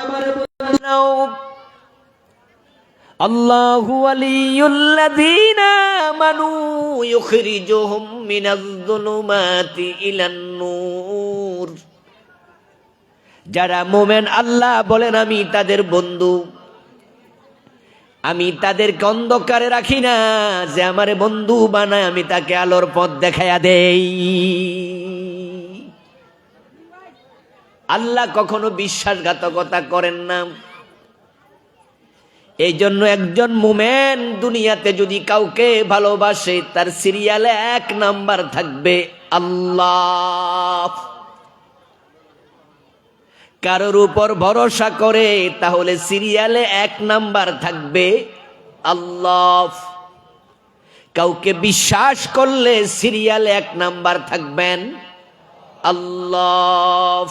আমার বন্ধুরাও, আল্লাহু ওয়ালিয়ুল্লাযীনা আমানু ইউখরিজুহুম মিনাজ-যুলুমাতি ইলান-নূর। যারা মুমিন আল্লাহ বলেন আমি তাদের বন্ধু। আমি তাদেরকে অন্ধকারে রাখি না, যে আমারে বন্ধু বানায় আমি তাকে আলোর পথ দেখাইয়া দেই। আল্লাহ কখনো বিশ্বাসঘাতকতা করেন না। এই জন্য একজন মুমিন দুনিয়াতে যদি কাউকে ভালোবাসে, তার সিরিয়ালে 1 নাম্বার থাকবে আল্লাহ। কারোর উপর ভরসা করে তাহলে সিরিয়ালে 1 নাম্বার থাকবে আল্লাহ। কাউকে বিশ্বাস করলে সিরিয়ালে 1 নাম্বার থাকবেন আল্লাহ।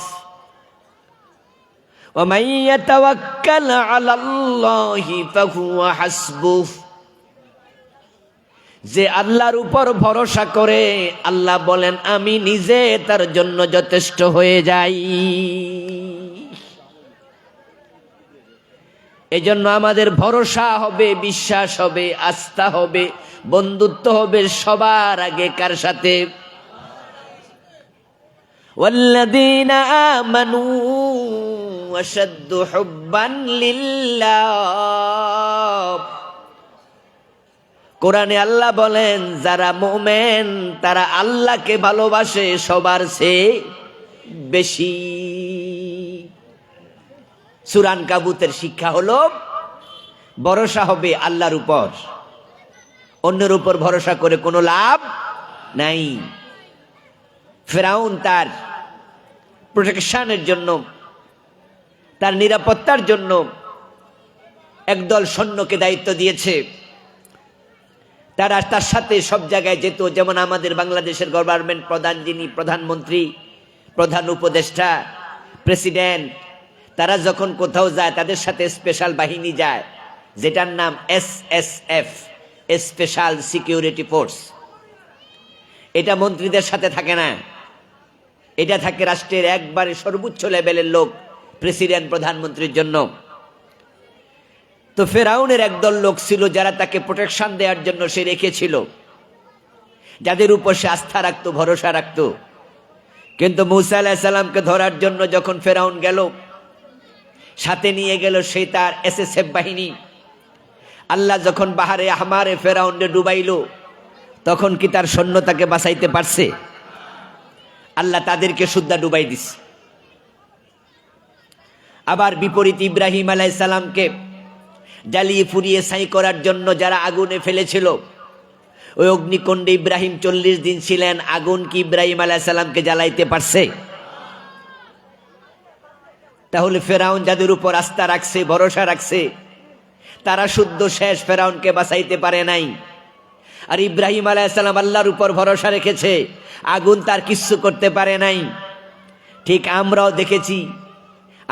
وَمَن يَتَوَكَّلْ عَلَى اللَّهِ فَهُوَ حَسْبُهُ। যে আল্লাহর উপর ভরসা করে, আল্লাহ বলেন আমি নিজে তার জন্য যথেষ্ট হয়ে যাই। এজন্য আমাদের ভরসা হবে, বিশ্বাস হবে, আস্থা হবে, বন্ধুত্ব হবে সবার আগে কার সাথে? والذين آمنوا أشد حبا لله। কোরআনে আল্লাহ বলেন যারা মুমিন তারা আল্লাহকে ভালোবাসে সবার চেয়ে বেশি। সূরা আনকাবুতের শিক্ষা হলো ভরসা হবে আল্লাহর উপর, অন্যের উপর ভরসা করে কোনো লাভ নাই। ফেরাউন তার প্রোটেকশনের জন্য, তার নিরাপত্তার জন্য একদল সৈন্যকে দায়িত্ব দিয়েছে। তারা তার সাথে সব জায়গায় যেত, যেমন আমাদের বাংলাদেশের গভর্নমেন্ট প্রধান, যিনি প্রধানমন্ত্রী, প্রধান উপদেষ্টা, প্রেসিডেন্ট, তারা যখন কোথাও যায় তাদের সাথে স্পেশাল বাহিনী যায়, যেটার নাম SSF, স্পেশাল সিকিউরিটি ফোর্স। এটা মন্ত্রীদের সাথে থাকে না, এটা থাকে রাষ্ট্রের একবারে সর্বোচ্চ লেভেলের লোক, প্রেসিডেন্ট, প্রধানমন্ত্রীর জন্য। তো ফেরাউনের একদল লোক ছিল যারা তাকে প্রোটেকশন দেওয়ার জন্য সে রেখেছিল, যাদের উপর সে আস্থা রাখতো, ভরসা রাখতো। কিন্তু মূসা আলাইহিস সালামকে ধরার জন্য যখন ফেরাউন গেল, সাথে নিয়ে গেল সে তার SSF বাহিনী। আল্লাহ যখন বাহারে আহমারে ফেরাউনকে ডুবাইল, তখন কি তার সৈন্য তাকে বাঁচাইতে পারছে? আল্লাহ তাদেরকে শুদ্ধা ডুবাই দিছে। আবার বিপরীত ইব্রাহিম আলাইহিস সালামকে জ্বালিয়ে পুড়িয়ে ছাই করার জন্য যারা আগুনে ফেলেছিল, ওই অগ্নিকুণ্ডে ইব্রাহিম 40 দিন ছিলেন, আগুন কি ইব্রাহিম আলাইহিস সালামকে জ্বালাইতে পারছে? তাহলে ফেরাউন যাদের উপর আস্থা রাখছে, ভরসা রাখছে, তারা শুদ্ধ শেষ, ফেরাউনকে বাঁচাইতে পারে নাই। আর ইব্রাহিম আলাইহিস সালাম আল্লাহর উপর ভরসা রেখেছে, আগুন তার কিচ্ছু করতে পারে নাই। ঠিক আমরাও দেখেছি,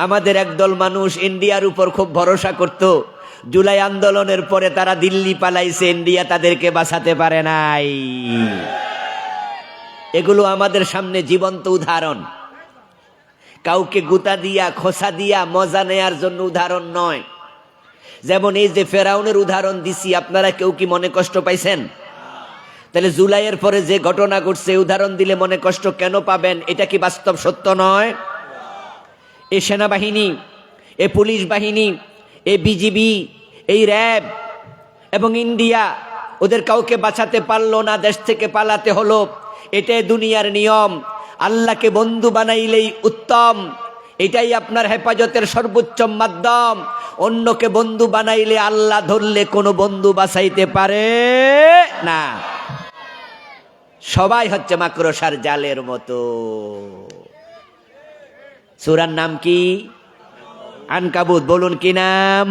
আমাদের একদল মানুষ ইন্ডিয়ার উপর খুব ভরসা করত, জুলাই আন্দোলনের পরে তারা দিল্লি পালাইছে, ইন্ডিয়া তাদেরকে বাঁচাতে পারে নাই। এগুলো আমাদের সামনে জীবন্ত উদাহরণ। কাউকে গুতা দিয়া, খোসা দিয়া মজা নেয়ার জন্য উদাহরণ নয়। যেমন এই যে ফেরাউনের উদাহরণ দিছি, আপনারা কেউ কি মনে কষ্ট পাইছেন? তাহলে জুলাইয়ের পরে যে ঘটনা ঘটছে, উদাহরণ দিলে মনে কষ্ট কেন পাবেন? এটা কি বাস্তব সত্য নয়? এই সেনাবাহিনী, এই পুলিশ বাহিনী, এই বিজিবি, এই র্যাব এবং ইন্ডিয়া, ওদের কাউকে বাঁচাতে পারলো না, দেশ থেকে পালাতে হলো। এটাই দুনিয়ার নিয়ম। আল্লাহকে বন্ধু বানাইলেই উত্তম, এটাই আপনার হেফাজতের সর্বোচ্চ মাধ্যম। অন্যকে বন্ধু বানাইলে আল্লাহ ধরলে কোনো বন্ধু বাঁচাইতে পারে না। সবাই হচ্ছে মাকড়সার জালের মতো। সূরার নাম কি? আনকাবুত। বলুন কি নাম?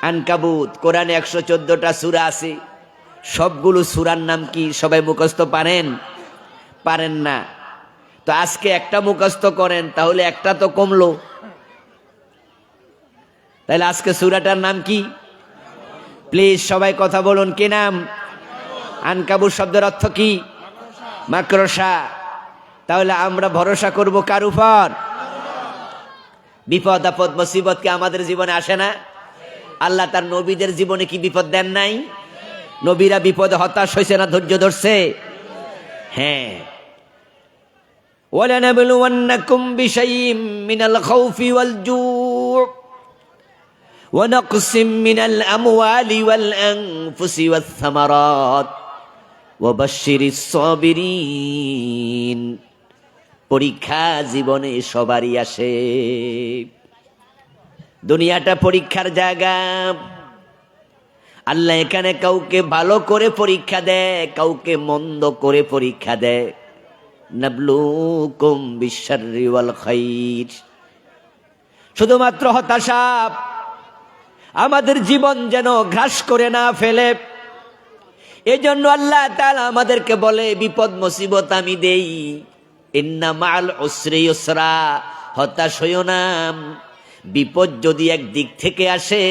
আনকাবুত। কোরআনে 114টা সূরা আছে। সবগুলো সূরার নাম কি সবাই মুখস্থ পারেন? পারেন না। তো আজকে একটা মুখস্থ করেন, তাহলে একটা তো কমলো। তাহলে আজকে সূরাটার নাম কি? প্লিজ সবাই কথা বলুন, কি নাম? আনকাবুত শব্দের অর্থ কি? মাকড়সা। তাহলে আমরা ভরসা করব কার উপর? বিপদ আপদ মুসিবত কি আমাদের জীবনে আসে না? আল্লাহ তার নবীদের জীবনে কি বিপদ দেন নাই? নবীরা বিপদে হতাশ হয়েছে না ধৈর্য ধরছে? হ্যাঁ, ওয়ালানাবলুওয়ান্নাকুম বিশাইইম মিনাল খাউফি ওয়াল জু' ওয়া নাকসিম মিনাল আমওয়ালি ওয়াল আনফুসি ওয়াস সামারাত ওয়া বাশশিরিস সাবিরিন। পরীক্ষা জীবনে সবারই আসে, দুনিয়াটা পরীক্ষার জায়গা। আল্লাহ এখানে কাউকে ভালো করে পরীক্ষা দেয়, কাউকে মন্দ করে পরীক্ষা দেয়। নাবলুকুম বিশশাররি ওয়াল খাইর। শুধুমাত্র হতাশা আমাদের জীবন যেন গ্রাস করে না ফেলে, এজন্য আল্লাহ তাআলা আমাদেরকে বলে বিপদ মুসিবত আমি দেই। ইন্না মাআল উসরি ইউসরা, হতাশ হইও না। বিপদ যদি একদিক থেকে আসে,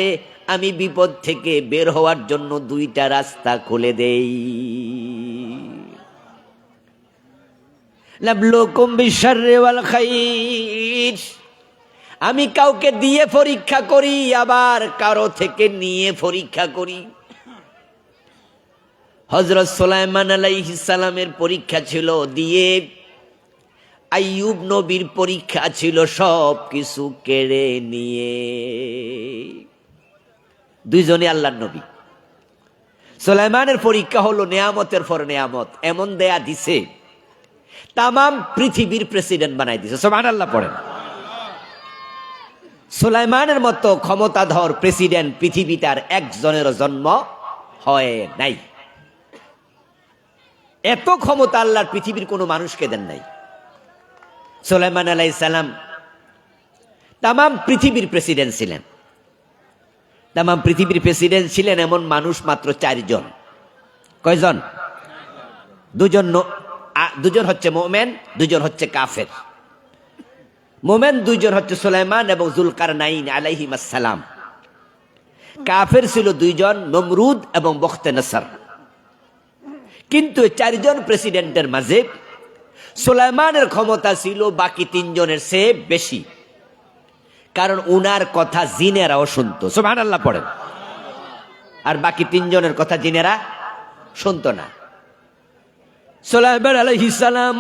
আমি বিপদ থেকে বের হওয়ার জন্য দুইটা রাস্তা খুলে দেই। নাবলুকুম বিশশাররি ওয়াল খাইর। আমি কাউকে দিয়ে পরীক্ষা করি, আবার কারো থেকে নিয়ে পরীক্ষা করি। হযরত সুলাইমান আলাইহিস সালামের পরীক্ষা ছিল দিয়ে, আইয়ুব নবীর পরীক্ষা ছিল সব কিছু কেড়ে নিয়ে। দুইজনই আল্লাহর নবী। সুলাইমানের পরীক্ষা হলো নেয়ামতের পর নেয়ামত, এমন দেয়া দিছে তামাম পৃথিবীর প্রেসিডেন্ট বানাই দিছে। সুবহানাল্লাহ পড়েন। সুলাইমানের মতো ক্ষমতাধর প্রেসিডেন্ট পৃথিবীতে আর একজনেরও জন্ম হয় নাই। এত ক্ষমতা আল্লাহর পৃথিবীর কোনো মানুষকে দেন নাই। সুলাইমান আলাইহিস সালাম তামাম পৃথিবীর প্রেসিডেন্ট ছিলেন। তামাম পৃথিবীর প্রেসিডেন্ট ছিলেন এমন মানুষ মাত্র 4 জন। কয়জন? দুজন হচ্ছে মুমিন, দুজন হচ্ছে কাফের। মুমিন দুইজন হচ্ছে সুলাইমান এবং যুলকারনাইন আলাইহিমাস সালাম। কাফের ছিল 2 জন, নমরুদ এবং বখতেনসর। কিন্তু 4 জন প্রেসিডেন্টের মাঝে সুলাইমানের ক্ষমতা ছিল বাকি 3 জনের চেয়ে বেশি, কারণ উনার কথা জিনেরাও শুনতো। সুবহানাল্লাহ পড়েন। আর বাকি 3 জনের কথা জিনেরা শুনতো না। সুলাইমান আলাইহিস সালাম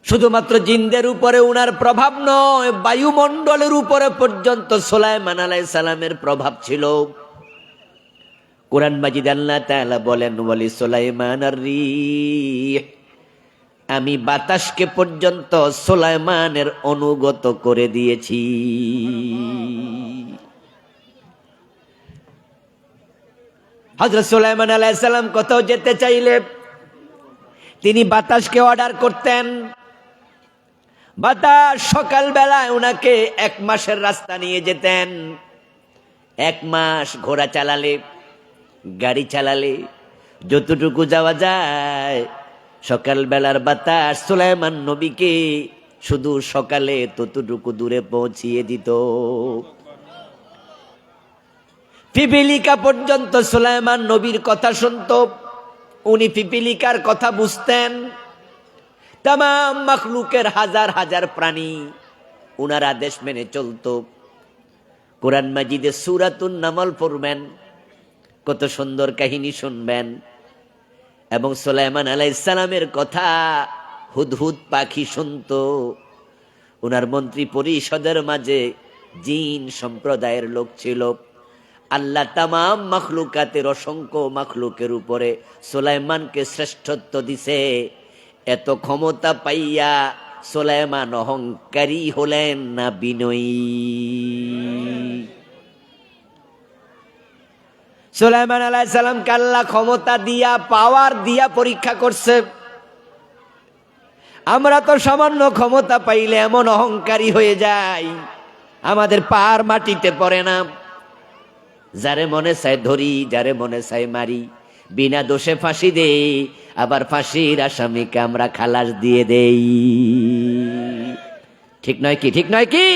শুধুমাত্র জিনদের উপরে উনার প্রভাব নয়, বায়ুমণ্ডলের উপরে পর্যন্ত সুলাইমান আলাইহিস সালামের প্রভাব ছিল। কোরআন মাজিদ আল্লাহ তাআলা বলেন, ওয়ালি সুলাইমানার রিহ, আমি বাতাসকে পর্যন্ত সুলাইমানের অনুগত করে দিয়েছি। হযরত সুলাইমান আলাইহিস সালাম কোথাও যেতে চাইলে তিনি বাতাসকে অর্ডার করতেন। বাতাস সকাল বেলায় উনাকে 1 মাসের রাস্তা নিয়ে যেতেন। 1 মাস ঘোড়া চালালে, গাড়ি চালালে যতটুকু যাওয়া যায়, সকাল বেলার বাতাস সুলাইমান নবীকে শুধু সকালে ততটুকু দূরে পৌঁছিয়ে দিত। পিপিলিকা পর্যন্ত সুলাইমান নবীর কথা শুনত। উনি পিপিলিকার কথা বুঝতেন। তামাম মাখলুকের হাজার হাজার প্রাণী উনার আদেশ মেনে চলত। কোরআন মাজিদে সূরাতুন নামল পড়বেন, কত সুন্দর কাহিনী শুনবেন। এবং সুলাইমান আলাইহিস সালামের কথা হুদহুদ পাখি শুনত। উনার মন্ত্রী পরিষদের মাঝে জিন সম্প্রদায়ের লোক ছিল। আল্লাহ তামাম মাখলুকাতের অসংখ্য মাখলুকের উপরে সুলাইমানকে শ্রেষ্ঠত্ব দিছে। এত ক্ষমতা পাইয়া সুলাইমান অহংকারী হলেন না বিনয়ী? সুলাইমান আলাইহিস সালামকে আল্লাহ ক্ষমতা দিয়া, পাওয়ার দিয়া পরীক্ষা করছে। আমরা তো সামান্য ক্ষমতা পাইলে এমন অহংকারী হয়ে যাই, আমাদের পার মাটিতে পড়ে না। যারে মনে চায় ধরি, যারে মনে চায় মারি, বিনা দোষে ফাঁসি দেই, আবার ফাঁসির আসামিকে আমরা খালাস দিয়ে দেই। ঠিক নয় কি? ঠিক নয় কি?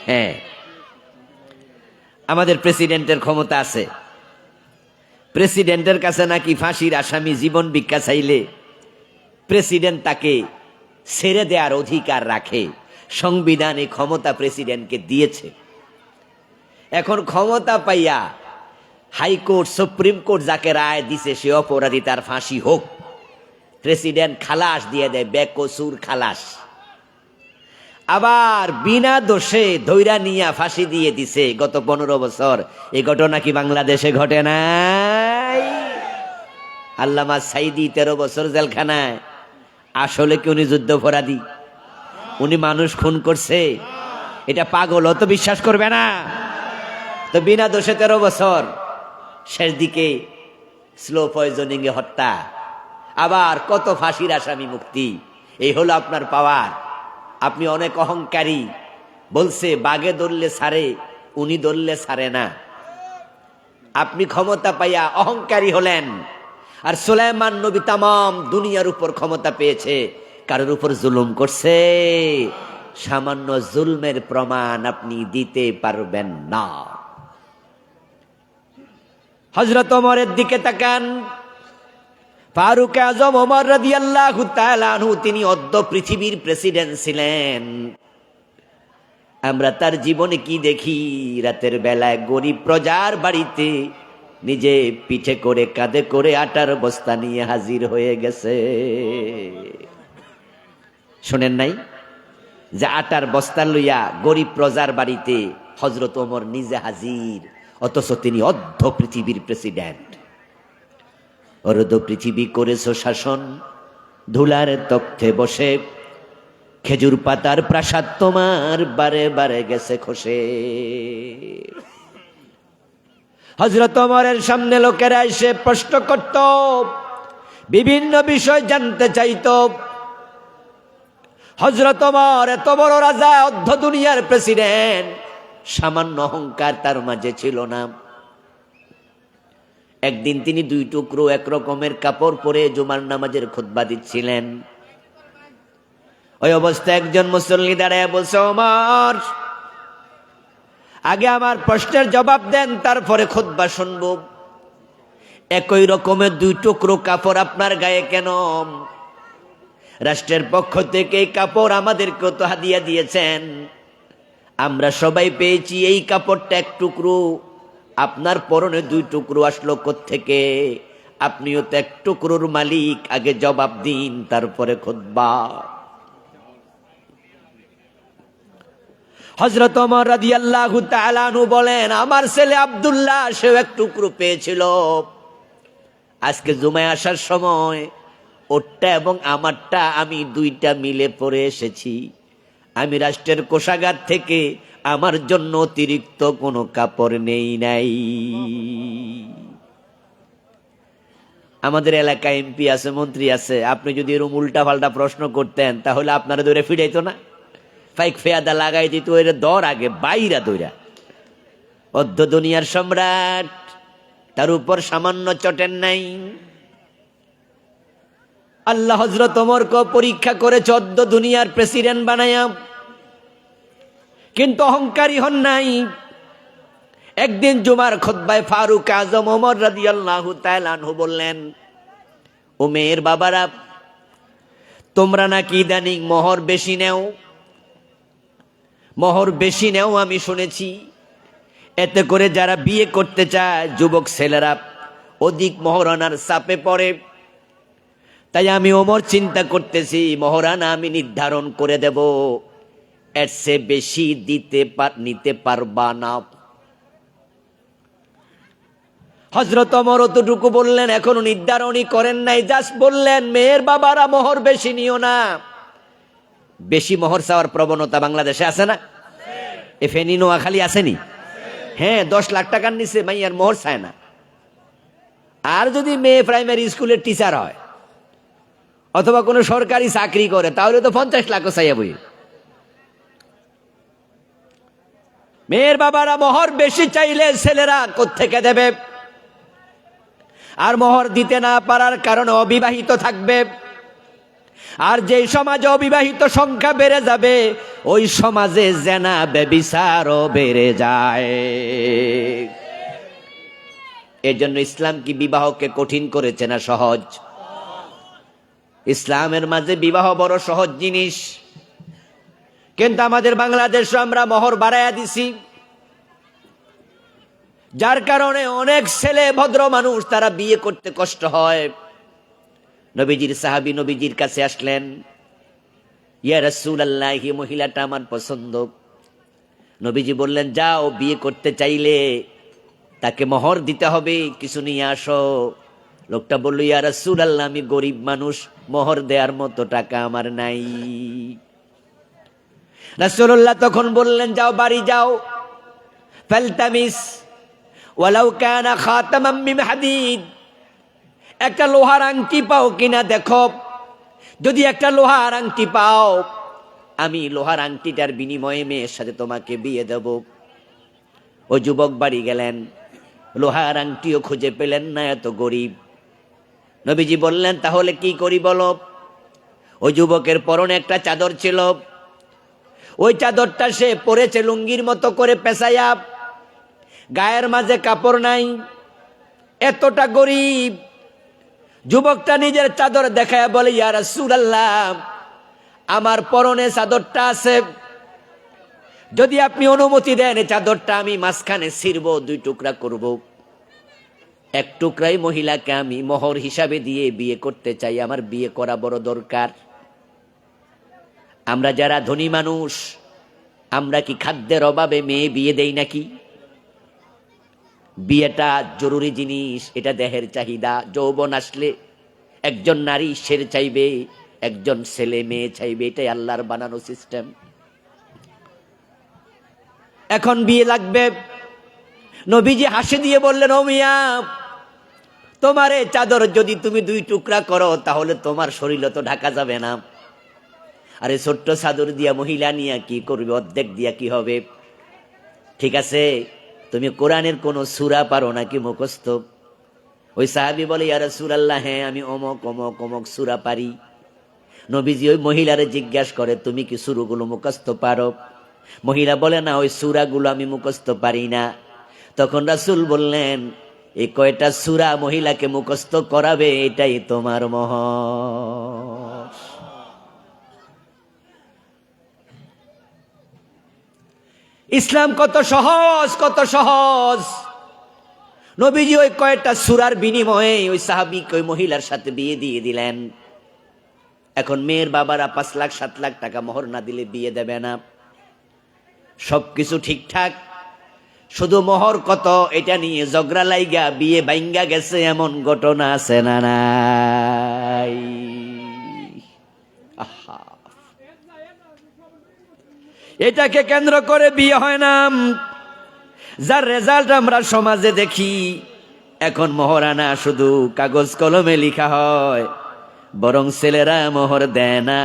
হ্যাঁ, আমাদের প্রেসিডেন্টের ক্ষমতা আছে। প্রেসিডেন্টের কাছে নাকি ফাঁসির আসামি জীবন ভিক্ষা চাইলে প্রেসিডেন্ট তাকে ছেড়ে দেওয়ার অধিকার রাখে। সংবিধানে ক্ষমতা প্রেসিডেন্টকে দিয়েছে। এখন ক্ষমতা পাইয়া হাইকোর্ট সুপ্রিম কোর্ট যাকে রায় দিছে সে অপরাধী, তার ফাঁসি হোক, প্রেসিডেন্ট খালাস দিয়ে দেয়, বেকসুর খালাস। আবার বিনা দোষে ধৈরা নিয়া ফাঁসি দিয়ে দিছে গত 15 বছর। এই ঘটনা কি বাংলাদেশে ঘটে নাই? আল্লামা সাইদি 13 বছর জেলখানায়। আসলে কি উনি যুদ্ধাপরাধী? উনি মানুষ খুন করছে? এটা পাগল তো বিশ্বাস করবে না। তো বিনা দোষে 13 বছর, শেষ দিকে স্লো পয়জনিং এ হত্যা। আবার কত ফাঁসির আসামি মুক্তি। এই হলো আপনার পাওয়ার। আপনি অনেক অহংকারী। বলছে বাগে ধরলে ছাড়ে, উনি ধরলে ছাড়ে না। আপনি ক্ষমতা পাইয়া অহংকারী হলেন। আর সুলাইমান নবী তামাম দুনিয়ার উপর ক্ষমতা পেয়েছে, কারোর উপর জুলুম করছে? সামান্য জুলমের প্রমাণ আপনি দিতে পারবেন না। হযরত ওমরের দিকে তাকান। ফারুক আজম ওমর রাদিয়াল্লাহু তাআলা আনহু, তিনি অদ্য পৃথিবীর প্রেসিডেন্ট ছিলেন। আমরা তার জীবনে কি দেখি? রাতের বেলায় গরিব প্রজার বাড়িতে নিজে পিঠে করে কাঁধে করে আটার বস্তা নিয়ে হাজির হয়ে গেছে। শোনেন নাই যে আটার বস্তা লইয়া গরিব প্রজার বাড়িতে হযরত ওমর নিজে হাজির, অথচ তিনি অর্ধ পৃথিবীর প্রেসিডেন্ট। অর্ধ পৃথিবী করেছো শাসন, ধুলার তখ্তে বসে, খেজুর পাতার প্রাসাদ তোমার বারে বারে গেছে খসে। হযরত ওমরের সামনে লোকেরা এসে প্রশ্ন করত, বিভিন্ন বিষয় জানতে চাইত। হযরত ওমর এত বড় রাজা, অর্ধ দুনিয়ার প্রেসিডেন্ট, সামান্য অহংকার তার মাঝে ছিল না। একদিন তিনি 2 টুকরো এক রকমের কাপড় পরে জুমার নামাজের খুতবা দিচ্ছিলেন। ওই অবস্থায় একজন মুসল্লি দাঁড়ায় বলছে, ওমর, আগে আমার প্রশ্নের জবাব দেন, তারপরে খুতবা শুনব। একই রকমের 2 টুকরো কাপড় আপনার গায়ে কেন? রাষ্ট্রের পক্ষ থেকে এই কাপড় আমাদেরকে তো হাদিয়া দিয়েছেন, আমরা সবাই পেয়েছি। এই কাপড়টা 1 টুকরো, আপনার পরনে 2 টুকরো আসলো কোত্থেকে? আপনিও তো 1 টুকরোর মালিক, আগে জবাব দিন, তারপরে খুতবা। হযরত ওমর রাদিয়াল্লাহু তাআলা আনহু বলেন, আমার ছেলে আব্দুল্লাহ সেও 1 টুকরো পেয়েছিল। আজকে জুমায় আসার সময় ওরটা এবং আমারটা আমি 2টা মিলে পরে এসেছি। আমি রাষ্ট্রের কোষাগার থেকে আমার জন্য অতিরিক্ত কোনো কাপড় নেই নাই। আমাদের এলাকায় এমপি আছে, মন্ত্রী আছে, আপনি যদি এরকম উল্টা পাল্টা প্রশ্ন করতেন তাহলে আপনারা ধরে ফিরাইতো না, ফাইক ফেয়াদা লাগাই দিত, এর দর আগে বাইরা দৌড়া। অর্ধ দুনিয়ার সম্রাট, তার উপর সামান্য চটেন নাই। আল্লাহ হযরত ওমরকে পরীক্ষা করেছে অর্ধ দুনিয়ার প্রেসিডেন্ট বানায়া, কিন্তু অহংকারী হন নাই। একদিন জুমার খুতবায় ফারুক আজম ওমর রাদিয়াল্লাহু তাআলা আনহু বললেন, ও মেয়ের বাবারা, তোমরা নাকি ইদানিং মোহর বেশি নেও, মোহর বেশি নেও আমি শুনেছি। এতে করে যারা বিয়ে করতে চায় যুবক ছেলেরা অধিক মোহরানার চাপে পড়ে। তাই আমি ওমর চিন্তা করতেছি, মোহরানা আমি নির্ধারণ করে দেব, এর চেয়ে বেশি নিতে পারবা না। হযরত ওমর অতটুকু বললেন, এখনো নির্ধারণই করেন নাই, জাস্ট বললেন, মেয়ের বাবারা মোহর বেশি নিও না। বেশি মোহর চাওয়ার প্রবণতা বাংলাদেশে আছে না? এ ফেনী নোয়াখালী আসেনি? হ্যাঁ, 10 লাখ টাকার নিচে মাইয়ার মোহর চায় না। আর যদি মেয়ে প্রাইমারি স্কুলের টিচার হয় অথবা কোনো সরকারি চাকরি করে তাহলে তো 50 লাখও চাইয়া বই। মেয়ের বাবারা মোহর বেশি চাইলে ছেলেরা কোত্থেকে দেবে? আর মোহর দিতে না পারার কারণে অবিবাহিত থাকবে। আর যেই সমাজে অবিবাহিত সংখ্যা বেড়ে যাবে, ওই সমাজে জেনা ব্যভিচারও বেড়ে যায়। এজন্য ইসলাম কি বিবাহকে কঠিন করেছে না সহজ? ইসলামের মাঝে বিবাহ বড় সহজ জিনিস, কিন্তু আমাদের বাংলাদেশে আমরা মোহর বাড়াইয়া দিছি, যার কারণে অনেক ছেলে ভদ্র মানুষ তারা বিয়ে করতে কষ্ট হয়। নবীজির সাহাবী নবীজির কাছে আসলেন, ইয়া রাসূলুল্লাহ, এই মহিলাটা আমার পছন্দ। নবীজি বললেন, যাও, বিয়ে করতে চাইলে তাকে মোহর দিতে হবে, কিছু নিয়ে আসো। লোকটা বলল, ইয়া রাসূলুল্লাহ, আমি গরিব মানুষ, মোহর দেওয়ার মতো টাকা আমার নাই। রাসূলুল্লাহ তখন বললেন, যাও, বাড়ি যাও, ফালতামিস ওয়ালাউ কানা খাতামান মিন হাদিদ, একটা লোহার আংটি পাও কিনা দেখো, যদি একটা লোহার আংটি পাও, আমি লোহার আংটিটার বিনিময়ে মেয়ের সাথে তোমাকে বিয়ে দেব। ওই যুবক বাড়ি গেলেন, লোহার আংটিও খুঁজে পেলেন না, এত গরিব। নবীজি বললেন, তাহলে কি করি বলো। ওই যুবকের পরনে একটা চাদর ছিল, ওই চাদরটা সে পরেছে লুঙ্গির মতো করে পেঁচাইয়া, গায়ের মাঝে কাপড় নাই, এতটা গরিব। যুবকটা নিজের চাদর দেখায় বলে, ইয়া রাসূলুল্লাহ, আমার পরনে চাদরটা আছে, যদি আপনি অনুমতি দেন এই চাদরটা আমি মাঝখানে ছিঁড়বো, 2 টুকরা করব। 1 টুকরাই মহিলাকে আমি মোহর হিসাবে দিয়ে বিয়ে করতে চাই, আমার বিয়ে করা বড় দরকার। আমরা যারা ধনী মানুষ, আমরা কি খাদ্যের অভাবে মেয়ে বিয়ে দেই নাকি? বিয়েটা জরুরি জিনিস, এটা দেহের চাহিদা। যৌবন আসলে একজন নারী শের চাইবে, একজন ছেলে মেয়ে চাইবে, এটাই আল্লাহর বানানো সিস্টেম। এখন বিয়ে লাগবে। নবীজি হাসি দিয়ে বললেন, ও মিয়া, তোমার এই চাদর যদি তুমি 2 টুকরা করো তাহলে তোমার শরীর তো ঢাকা যাবে না। আরে ছোট্ট চাদর দিয়া মহিলা নিয়ে কি করবে, অর্ধেক দিয়া কি হবে? ঠিক আছে, তুমি কোরআনের কোন সূরা পারো নাকি মুখস্থ? ওই সাহাবী বলে, ইয়া রাসূলুল্লাহ, হ্যাঁ, আমি অমক অমক অমক সূরা পারি। নবীজি ওই মহিলারে জিজ্ঞাসা করে, তুমি কি সূরাগুলো মুখস্থ পারো? মহিলা বলে, না, ওই সূরাগুলো আমি মুখস্থ পারি না। তখন রাসূল বললেন, এই কয়টা সূরা মহিলাকে মুখস্থ করাবে, এটাই তোমার মোহর। ইসলাম কত সহজ, কত সহজ। নবীজি ওই কয়েকটা সূরার বিনিময়ে ওই সাহাবীকে ওই মহিলার সাথে বিয়ে দিয়ে দিলেন। এখন মেয়ের বাবারা 5 লাখ 7 লাখ টাকা মোহর না দিলে বিয়ে দেবে না। সবকিছু ঠিকঠাক, শুধু মোহর কত এটা নিয়ে ঝগড়া লাইগা বিয়ে ভাঙ্গা গেছে, এমন ঘটনা আছে না নাই? এটাকে কেন্দ্র করে বিয়ে হয় না, যার রেজাল্ট আমরা সমাজে দেখি। এখন মোহরানা শুধু কাগজ কলমে লেখা হয়, বরং ছেলেরা মোহর দেয় না,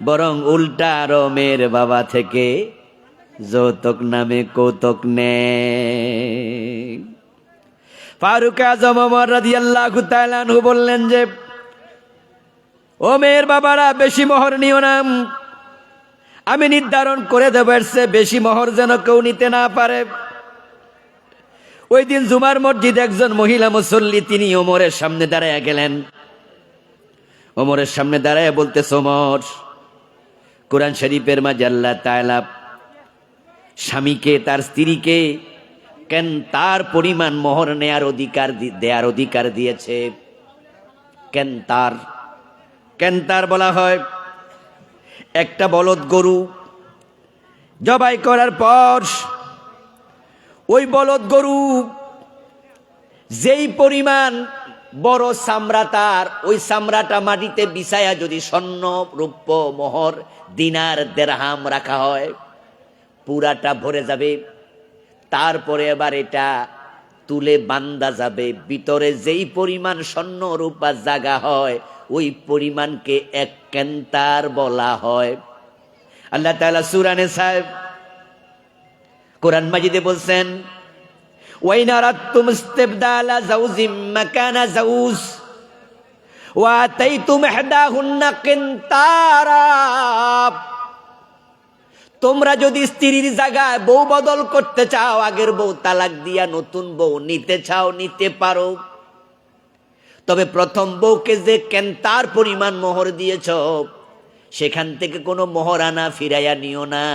বরং উল্টা আরো মেয়ের বাবা থেকে যৌতুক নামে কৌতুক নেয়। ফারুক আজম ওমর রাদিয়াল্লাহু তাআলা আনহু বললেন যে, ও মেয়ের বাবারা, বেশি মোহর নিও না, আমি নির্ধারণ করে দেব এর চেয়ে বেশি মোহর যেন কেউ নিতে না পারে। ওই দিন জুমার মসজিদে একজন মহিলা মুসল্লি, তিনি ওমরের সামনে দাঁড়ায়া গেলেন। ওমরের সামনে দাঁড়ায় বলতেছে, ওমর, কোরআন শরীফের মাঝে আল্লাহ তাআলা স্বামীকে, তার স্ত্রীকে কেন তার পরিমাণ মোহর নেয়ার অধিকার, দেয়ার অধিকার দিয়েছে। কেনতার বলা হয়, একটা বলদ গরু জবাই করার পর ওই বলদ গরু যেই পরিমাণ বড় চামড়া, তার ওই চামড়াটা মাটিতে বিছায়া যদি স্বর্ণ রৌপ্য মোহর দিনার দেরহাম রাখা হয়, পুরাটা ভরে যাবে। তারপরে এবার এটা তুলে বান্দা যাবে, ভিতরে যেই পরিমাণ স্বর্ণ রূপা জাগা হয় ওই পরিমাণকে 1 কেন্তার বলা হয়। আল্লাহ তাআলা সূরা নিসা কোরআন মাজিদে বলছেন, ওয়াইন আরাদতুম ইস্তিবদালা যাওজিম মাকানা যাওজ ওয়া আতাইতুম ইহদাহুন্না কিনতারা, তোমরা যদি স্ত্রীর জায়গায় বউ বদল করতে চাও, আগের বউ তালাক দিয়া নতুন বউ নিতে চাও, নিতে পারো। তবে প্রথম বউকে যে কেন্তার পরিমাণ মোহর দিয়েছ, সেখান থেকে কোনো মোহরানা ফিরাইয়া নিও না,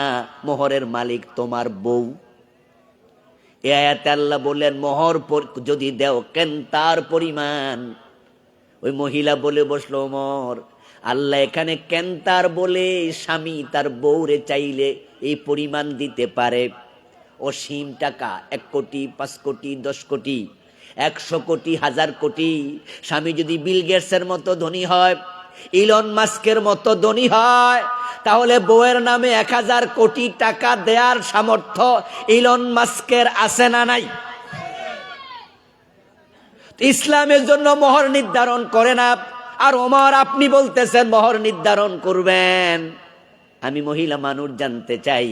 মোহরের মালিক তোমার বউ। এ আয়াতে আল্লাহ বললেন মোহর যদি দেও কেনতার পরিমাণ। ওই মহিলা বলে বসলো, ওমর, আল্লাহ এখানে কেনতার বলে স্বামী তার বউরে চাইলে এই পরিমাণ দিতে পারে। অসীম টাকা, 1 কোটি, 5 কোটি, 10 কোটি, 100 কোটি, 1000 কোটি। স্বামী যদি বিল গেটসের মতো ধনী হয়, ইলন মাস্কের মতো ধনী হয়, তাহলে বউয়ের নামে 1000 কোটি টাকা দেওয়ার সামর্থ্য ইলন মাস্কের আছে না নাই? ইসলামের জন্য মোহর নির্ধারণ করে না। আর ওমর আপনি বলতেছেন মোহর নির্ধারণ করবেন। আমি মহিলা মানুষ জানতে চাই,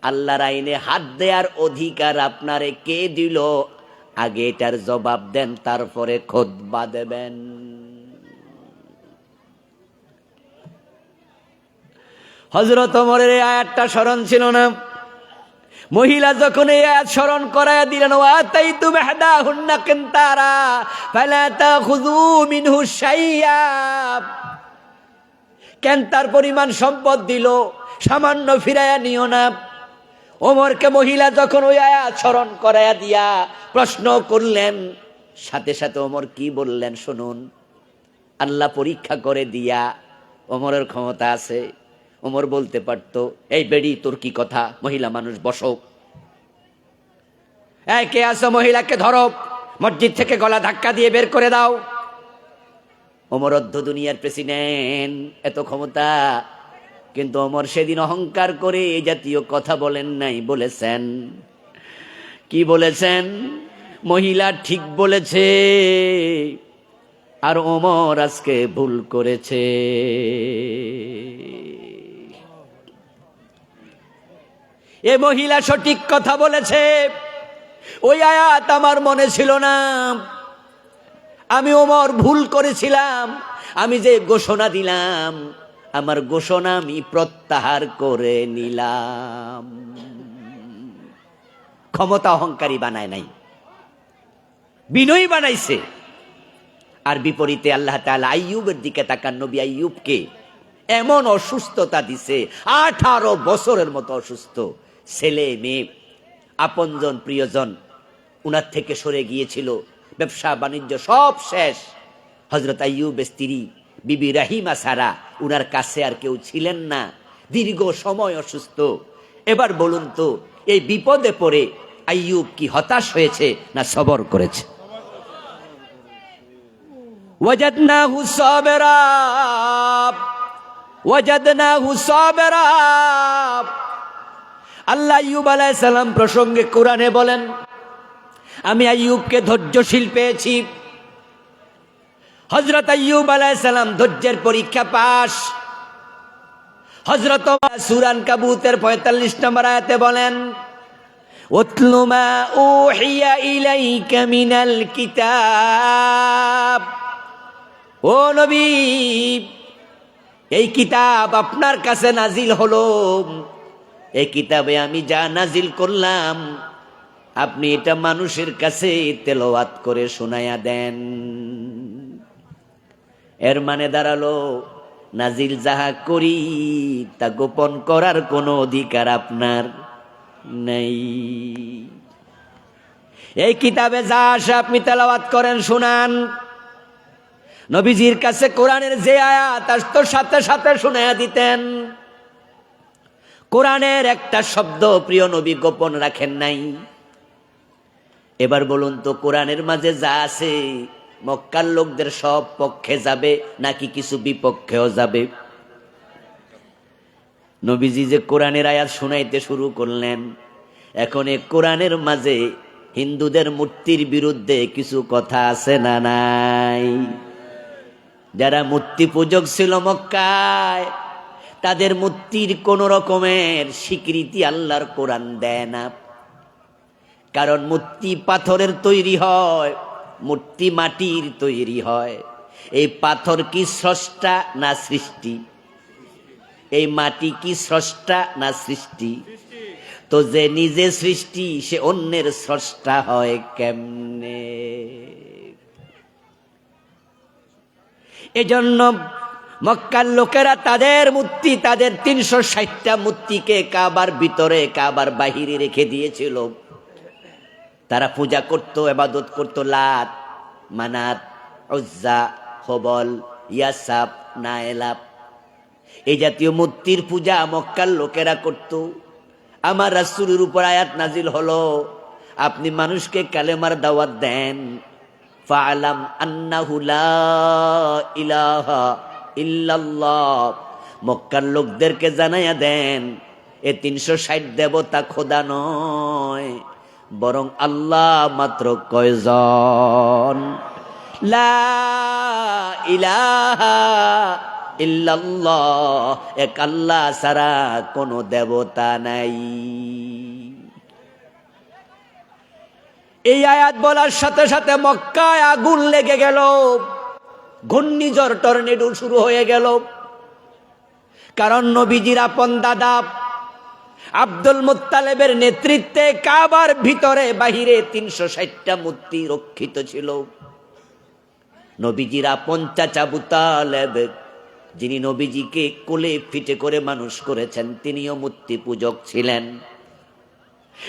আল্লাহর আইনে হাত দেওয়ার অধিকার আপনারে কে দিল? আগে এটার জবাব দেন, তারপরে খুতবা দেবেন। হযরত ওমরের এই আয়াতটা স্মরণ ছিল না। মহিলা যখন এই আয়াত স্মরণ করায় দিলেন, ওয়াতাইতু বিহদাহুন্না কিনতারা ফালা তাখুযু মিনহু শাইয়্যা, কেনতার পরিমাণ সম্পদ দিল, সামান্য ফিরাইয়া নিও না। ওমরকে মহিলা যখন ওই আয়াত স্মরণ করায়া দিয়া প্রশ্ন করলেন, সাথে সাথে ওমর কি বললেন শুনুন। আল্লাহ পরীক্ষা করে দিয়া, ওমরের ক্ষমতা আছে, ওমর বলতে পারতো, এই বেড়ি তোর কি কথা, মহিলা মানুষ বসো, এই কে আছো মহিলাকে ধরো, মসজিদ থেকে গলা ধাক্কা দিয়ে বের করে দাও। ওমর অর্ধ দুনিয়ার প্রেসিডেন্ট, এত ক্ষমতা, কিন্তু ওমর সেদিন অহংকার করে এই জাতীয় কথা বলেন নাই। বলেছেন কি বলেছেন? মহিলা ঠিক বলেছে আর ওমর আজকে ভুল করেছে। এ মহিলা সঠিক কথা বলেছে। ওই আয়াত আমার মনে ছিল না, আমি ওমর ভুল করেছিলাম। আমি যে ঘোষণা দিলাম, আমার ঘোষণা আমি প্রত্যাহার করে নিলাম। ক্ষমতা অহংকারী বানায় নাই, বিনয়ী বানাইছে। আর বিপরীতে আল্লাহ তাআলা আইয়ুবের দিকে তাকান, নবী আইয়ুবকে এমন অসুস্থতা দিছে, 18 বছরের মতো অসুস্থ। ছেলে মেয়ে আপনজন প্রিয়জন উনার থেকে সরে গিয়েছিল, ব্যবসা বাণিজ্য সব শেষ। হযরত আইয়ুবের স্ত্রী বিবি রাহিমা ছাড়া উনার কাছে আর কেউ ছিলেন না, দীর্ঘ সময় অসুস্থ। এবার বলুন তো, এই বিপদে পড়ে আইয়ুব কি হতাশ হয়েছে না সবর করেছে? ওয়াজাদনাহু সাবিরা, ওয়াজাদনাহু সাবিরা। আল্লাহ আইয়ুব আলাইহিস সালাম প্রসঙ্গে কোরআনে বলেন, আমি আইয়ুবকে ধৈর্যশীল পেয়েছি। হযরত আইয়ুব আলাইহিস সালাম ধৈর্যের পরীক্ষা পাস। হযরত সূরা আনকাবুতের 45 নম্বর আয়াতে বলেন, উতলু মা উহিয়া ইলাইকা মিনাল কিতাব। ও নবী, এই কিতাব আপনার কাছে নাজিল হলো, এই কিতাবে আমি যা নাজিল করলাম আপনি এটা মানুষের কাছে তেলাওয়াত করে শোনায়া দেন। এর মানে দাঁড়ালো, নাজিল যাহা করি তা গোপন করার কোনো অধিকার আপনার নেই। এই কিতাবে যা আসে আপনি তেলাওয়াত করেন, শোনান। নবীজির কাছে কোরআনের যে আয়াত আসতো সাথে সাথে শুনাইয়া দিতেন। কোরআনের একটা শব্দ প্রিয় নবী গোপন রাখেন নাই। এবার বলুন তো, কোরআনের মাঝে যা আছে মক্কার লোকদের সব পক্ষে যাবে নাকি কিছু বিপক্ষেও যাবে? নবীজি যে কোরআনের আয়াত শুনাইতে শুরু করলেন, এখন এই কোরআনের মাঝে হিন্দুদের মূর্তির বিরুদ্ধে কিছু কথা আছে না নাই? যারা মূর্তি পূজক ছিল মক্কায়, তাদের মূর্তির কোন রকমের স্বীকৃতি আল্লাহর কোরআন দেয় না। কারণ মূর্তি পাথরের তৈরি হয়, মূর্তি মাটির তৈরি হয়। এই পাথর কি স্রষ্টা না সৃষ্টি? এই মাটি কি স্রষ্টা না সৃষ্টি? তো যে নিজে সৃষ্টি সে অন্যের স্রষ্টা হয় কেমনে? এজন্য মক্কার লোকেরা তাদের মূর্তি, তাদের 360টা মূর্তিকে কাবার ভিতরে কাবার বাহিরে রেখে দিয়েছিল। তারা পূজা করত, ইবাদত করত লাত, মানাত, উজ্জা, হবল, ইয়াসাব, নায়েলাব, এই জাতীয় মূর্তির পূজা মক্কার লোকেরা করত। আমার রাসূলের উপর আয়াত নাজিল হলো, আপনি মানুষকে কালেমার দাওয়াত দেন, ফাআলাম আন্নাহু লা ইলাহা ইল্লাল্লাহ, মক্কার লোকদেরকে জানাইয়া দেন এ 360 দেবতা খোদা নয়, বরং আল্লাহ মাত্র কয়জন, লা ইলাহা ইল্লাল্লাহ, এক আল্লাহ ছাড়া কোনো দেবতা নাই। এই আয়াত বলার সাথে সাথে মক্কায় আগুন লেগে গেল, ঘূর্ণিঝড় টর্নেডো শুরু হয়ে গেল। কারণ নবীজির আপন দাদা আব্দুল মুত্তালিবের নেতৃত্বে কাবার ভিতরে বাহিরে 360টা মূর্তি রক্ষিত ছিল। নবীজির আপন চাচা আবু তালেব, যিনি নবীজিকে কোলে পিঠে করে মানুষ করেছেন, তিনিও মূর্তি পূজক ছিলেন।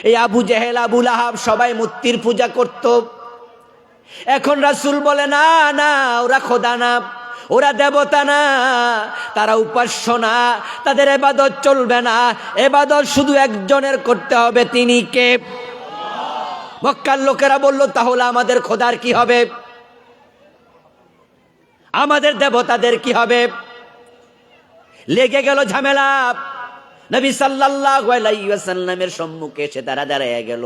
এই আবু জেহেল, আবু লাহাব সবাই মূর্তির পূজা করত। এখন রাসূল বলে, না না, ওরা খোদা না, ওরা দেবতা না, তারা উপাস্য না, তাদের ইবাদত চলবে না, ইবাদত শুধু একজনের করতে হবে, তিনি কে? মক্কার লোকেরা বলল, তাহলে আমাদের খোদার কি হবে, আমাদের দেবতাদের কি হবে? লেগে গেল ঝামেলা। নবী সাল্লাল্লাহু আলাইহি ওয়াসাল্লামের সম্মুখে এসে তারা দাঁড়ায় গেল।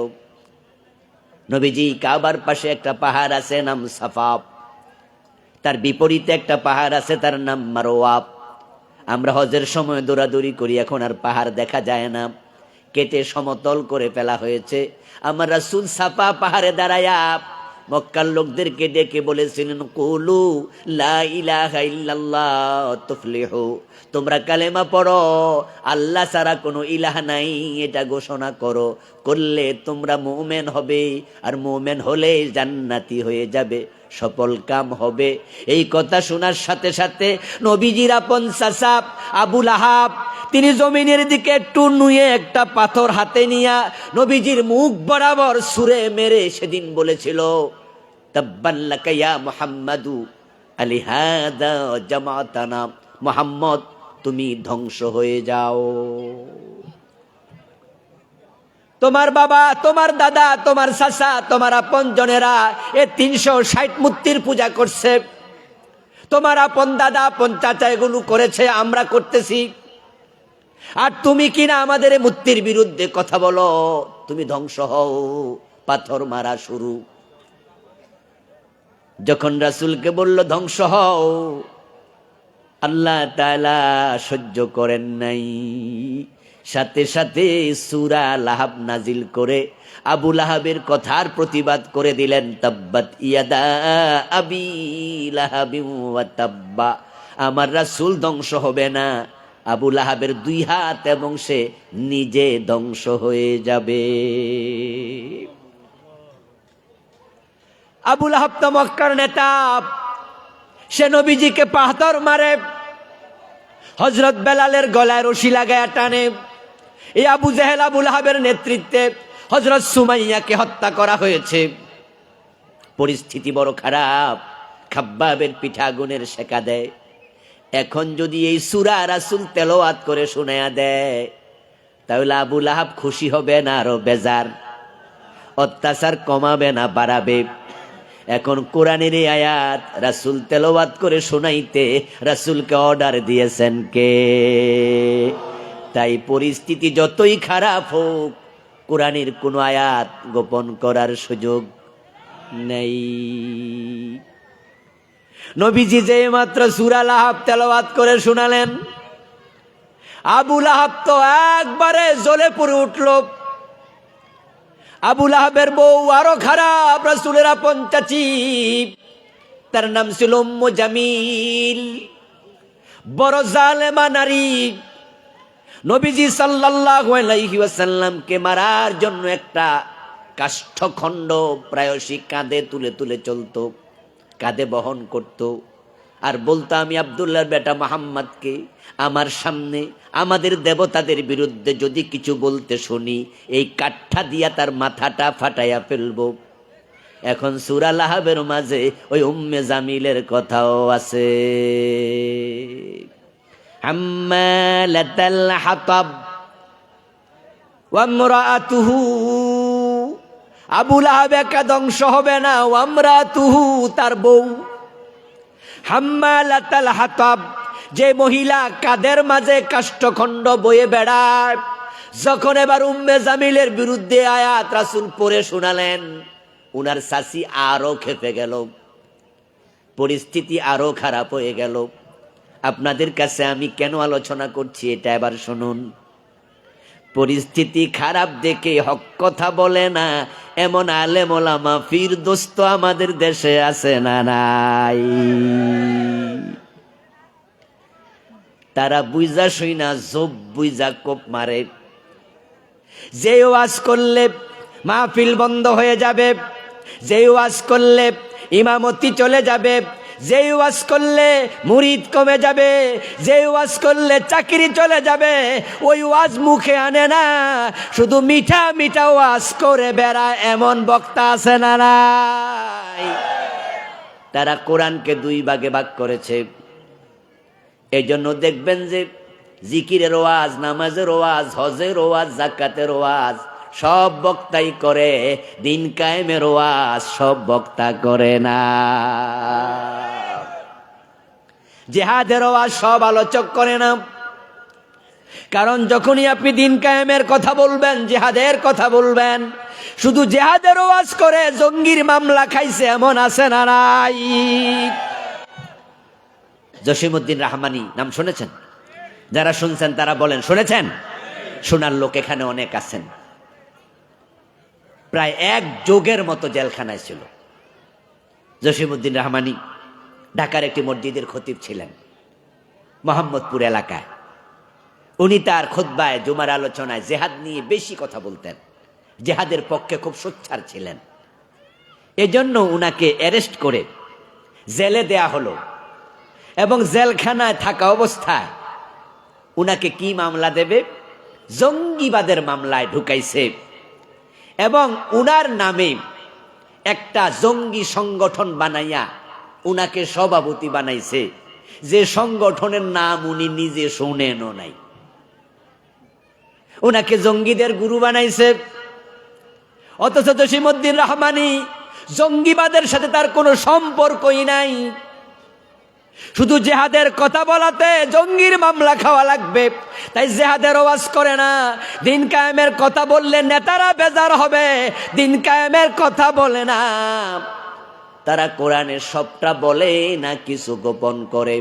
নবীজি কাবার পাশে একটা পাহাড় আছে নাম সাফা, তার বিপরীতে একটা পাহাড় আছে তার নাম মারওয়া। আমরা হজের সময় দৌড়াদৌড়ি করি, এখন আর পাহাড় দেখা যায় না, কেটে সমতল করে ফেলা হয়েছে। আমার রাসূল সাফা পাহাড়ে দাঁড়ায়া মক্কার লোকদেরকে ডেকে বলেছিলেন, কুলু লা ইলাহা ইল্লাল্লাহ তুফলিহু, তোমরা কালেমা পড়ো, আল্লাহ ছাড়া কোনো ইলাহ নাই, এটা ঘোষণা করো, করলে তোমরা মুমিন হবে, আর মুমিন হলে জান্নাতি হয়ে যাবে, সফল কাম হবে। এই কথা শোনার সাথে সাথে নবীজির আপন চাচা আবু লাহাব, তিনি জমিনের দিকে একটু নুয়ে একটা পাথর হাতে নিয়া নবীজির মুখ বরাবর ছুঁড়ে মেরে সেদিন বলেছিল, তাব্বান লাকা ইয়া মুহাম্মাদু আলিহাদা জামাতানা, মুহাম্মদ তুমি ধ্বংস হয়ে যাও। তোমার বাবা, তোমার দাদা, তোমার চাচা, তোমার আপন জনেরা এ 360 মূর্তির পূজা করছে, তোমার আপন দাদা আপন চাচা এগুলো করেছে, আমরা করতেছি, আর তুমি কিনা আমাদের মূর্তির বিরুদ্ধে কথা বলো, তুমি ধ্বংস হও। পাথর মারা শুরু। যখন রাসূলকে বলল ধ্বংস হও, আল্লাহ তাআলা সহ্য করেন নাই, সাথে সাথে সূরা লাহাব নাজিল করে আবু লাহাবের কথার প্রতিবাদ করে দিলেন, তাব্বাত ইয়াদা আবি লাহাবি ওয়া তাব্বা, আমার রাসূল ধ্বংস হবে না, আবু লাহাবের 2 হাত এবং সে নিজে ধ্বংস হয়ে যাবে। আবু লাহাব তো মক্কার নেতা, সে নবীজিকে পাথর মারে, হযরত বেলালের গলায় রশি লাগায়া টানে। এই আবু জেহেল, আবু লাহাবের নেতৃত্বে হযরত সুমাইয়াকে হত্যা করা হয়েছে। পরিস্থিতি বড় খারাপ, খাব্বাবের পিঠে আগুনের শেখা দেয়। এখন যদি এই সূরা রাসূল তেলাওয়াত করে শোনায়া দেয়, তাহলে আবু লাহাব খুশি হবে না আরো বেজার, অত্যাচার কমাবে না বাড়াবে। এখন কোরআনের এই আয়াত রাসূল তেলাওয়াত করে শোনাইতে রাসূলকে অর্ডার দিয়েছেন কে? তাই পরিস্থিতি যতই খারাপ হোক, কোরআনের কোন আয়াত গোপন করার সুযোগ নেই। নবীজি যে মাত্র সূরা লাহাব তেলাওয়াত করে শোনালেন, আবু লাহাব তো একবারে জ্বলে পুড়ে উঠল। আবু লাহাবের বউ আরো খারাপ, রাসূলের আপন চাচী, তার নাম ছিল উম্মু জামিল, বড় জালেমা নারী। নবীজি সাল্লাল্লাহু আলাইহি ওয়াসাল্লামকে মারার জন্য একটা কাষ্ঠখণ্ড প্রায়শই কাঁধে তুলে তুলে চলতো, কাঁধে বহন করত। আর বলতো আমি আব্দুল্লাহর বেটা মুহাম্মদকে আমার সামনে আমাদের দেবতাদের বিরুদ্ধে যদি কিছু বলতে শুনি এই কাঠটা দিয়া তার মাথাটা ফাটাইয়া ফেলবো। এখন সূরা লাহাবের মাঝে ওই উম্মে জামিলের কথাও আছে, হাম্মালাতাল হাতাব ওয়া ইমরাআতুহু, আবু লাহাব একা ধ্বংস হবে না, ওয়া ইমরাআতুহু তার বউ, হাম্মালাতাল হাতাব যে মহিলা কাদের মাঝে কাষ্ঠখণ্ড বয়ে বেড়ায়। যখন এবার উম্মে জামিলের বিরুদ্ধে আয়াত রাসূল পড়ে শোনালেন, উনার চাচি আরো খেপে গেল, পরিস্থিতি আরো খারাপ হয়ে গেল। আপনাদের কাছে আমি কেন আলোচনা করছি এটা এবার শুনুন। পরিস্থিতি খারাপ দেখে হক কথা বলে না এমন আলেম ওলামা পীর দোস্ত আমাদের দেশে আছে না নাই? তারা বুইজা শুইনা জব বুইজা কোপ মারে, যে ওয়াজ করলে মাহফিল বন্ধ হয়ে যাবে, যে ওয়াজ করলে ইমামতি চলে যাবে, যে ওয়াজ করলে মুরিদ কমে যাবে, যে ওয়াজ করলে চাকরি চলে যাবে, ওই ওয়াজ মুখে আনে না, শুধু মিঠা মিঠা ওয়াজ করে বেড়ায় এমন বক্তা আছে না নাই? তারা কোরআনকে দুই ভাগে ভাগ করেছে। এই জন্য দেখবেন যে জিকিরের ওয়াজ, নামাজের ওয়াজ, হজের ওয়াজ, যাকাতের ওয়াজ সব বক্তাই করে, দিন কায়েমের ওয়াজ সব বক্তা করে না। জিহাদের ওয়াজ সব আলোচক করে না, কারণ যখনই আপনি দিন কায়েমের কথা বলবেন, জিহাদের কথা বলবেন, শুধু জিহাদের ওয়াজ করে জঙ্গির মামলা খাইছে এমন আছে না নাই? জসিমউদ্দিন রহমানী নাম শুনেছেন? যারা শুনছেন তারা বলেন শুনেছেন? শোনার লোক এখানে অনেক আছেন। প্রায় এক যুগের মতো জেলখানায় ছিল জসিমউদ্দিন রহমানী। ঢাকার একটি মসজিদের খতিব ছিলেন মোহাম্মদপুর এলাকায়। উনি তার খুতবায়, জুমার আলোচনায় জেহাদ নিয়ে বেশি কথা বলতেন, জেহাদের পক্ষে খুব সোচ্চার ছিলেন। এজন্য উনাকে অ্যারেস্ট করে জেলে দেয়া হলো, এবং জেলখানায় থাকা অবস্থায় উনাকে কি মামলা দেবে? জঙ্গিবাদের মামলায় ঢুকাইছে, এবং উনার নামে একটা জঙ্গি সংগঠন বানাইয়া উনাকে সভাপতি বানাইছে, যে সংগঠনের নাম উনি নিজে শুনেনও নাই। উনাকে জঙ্গিদের গুরু বানাইছে। অথচ জসিমউদ্দিন রহমানী জঙ্গিবাদের সাথে তার কোনো সম্পর্কই নাই। শুধু জেহাদের কথা বলাতে জঙ্গির মামলা খাওয়া লাগবে, তাই জেহাদের ওয়াজ করে না। দিন কায়েমের কথা বললে নেতারা বেজার হবে, দিন কায়েমের কথা বলে না। তারা কোরআনের সবটা বলে না, কিছু গোপন করে।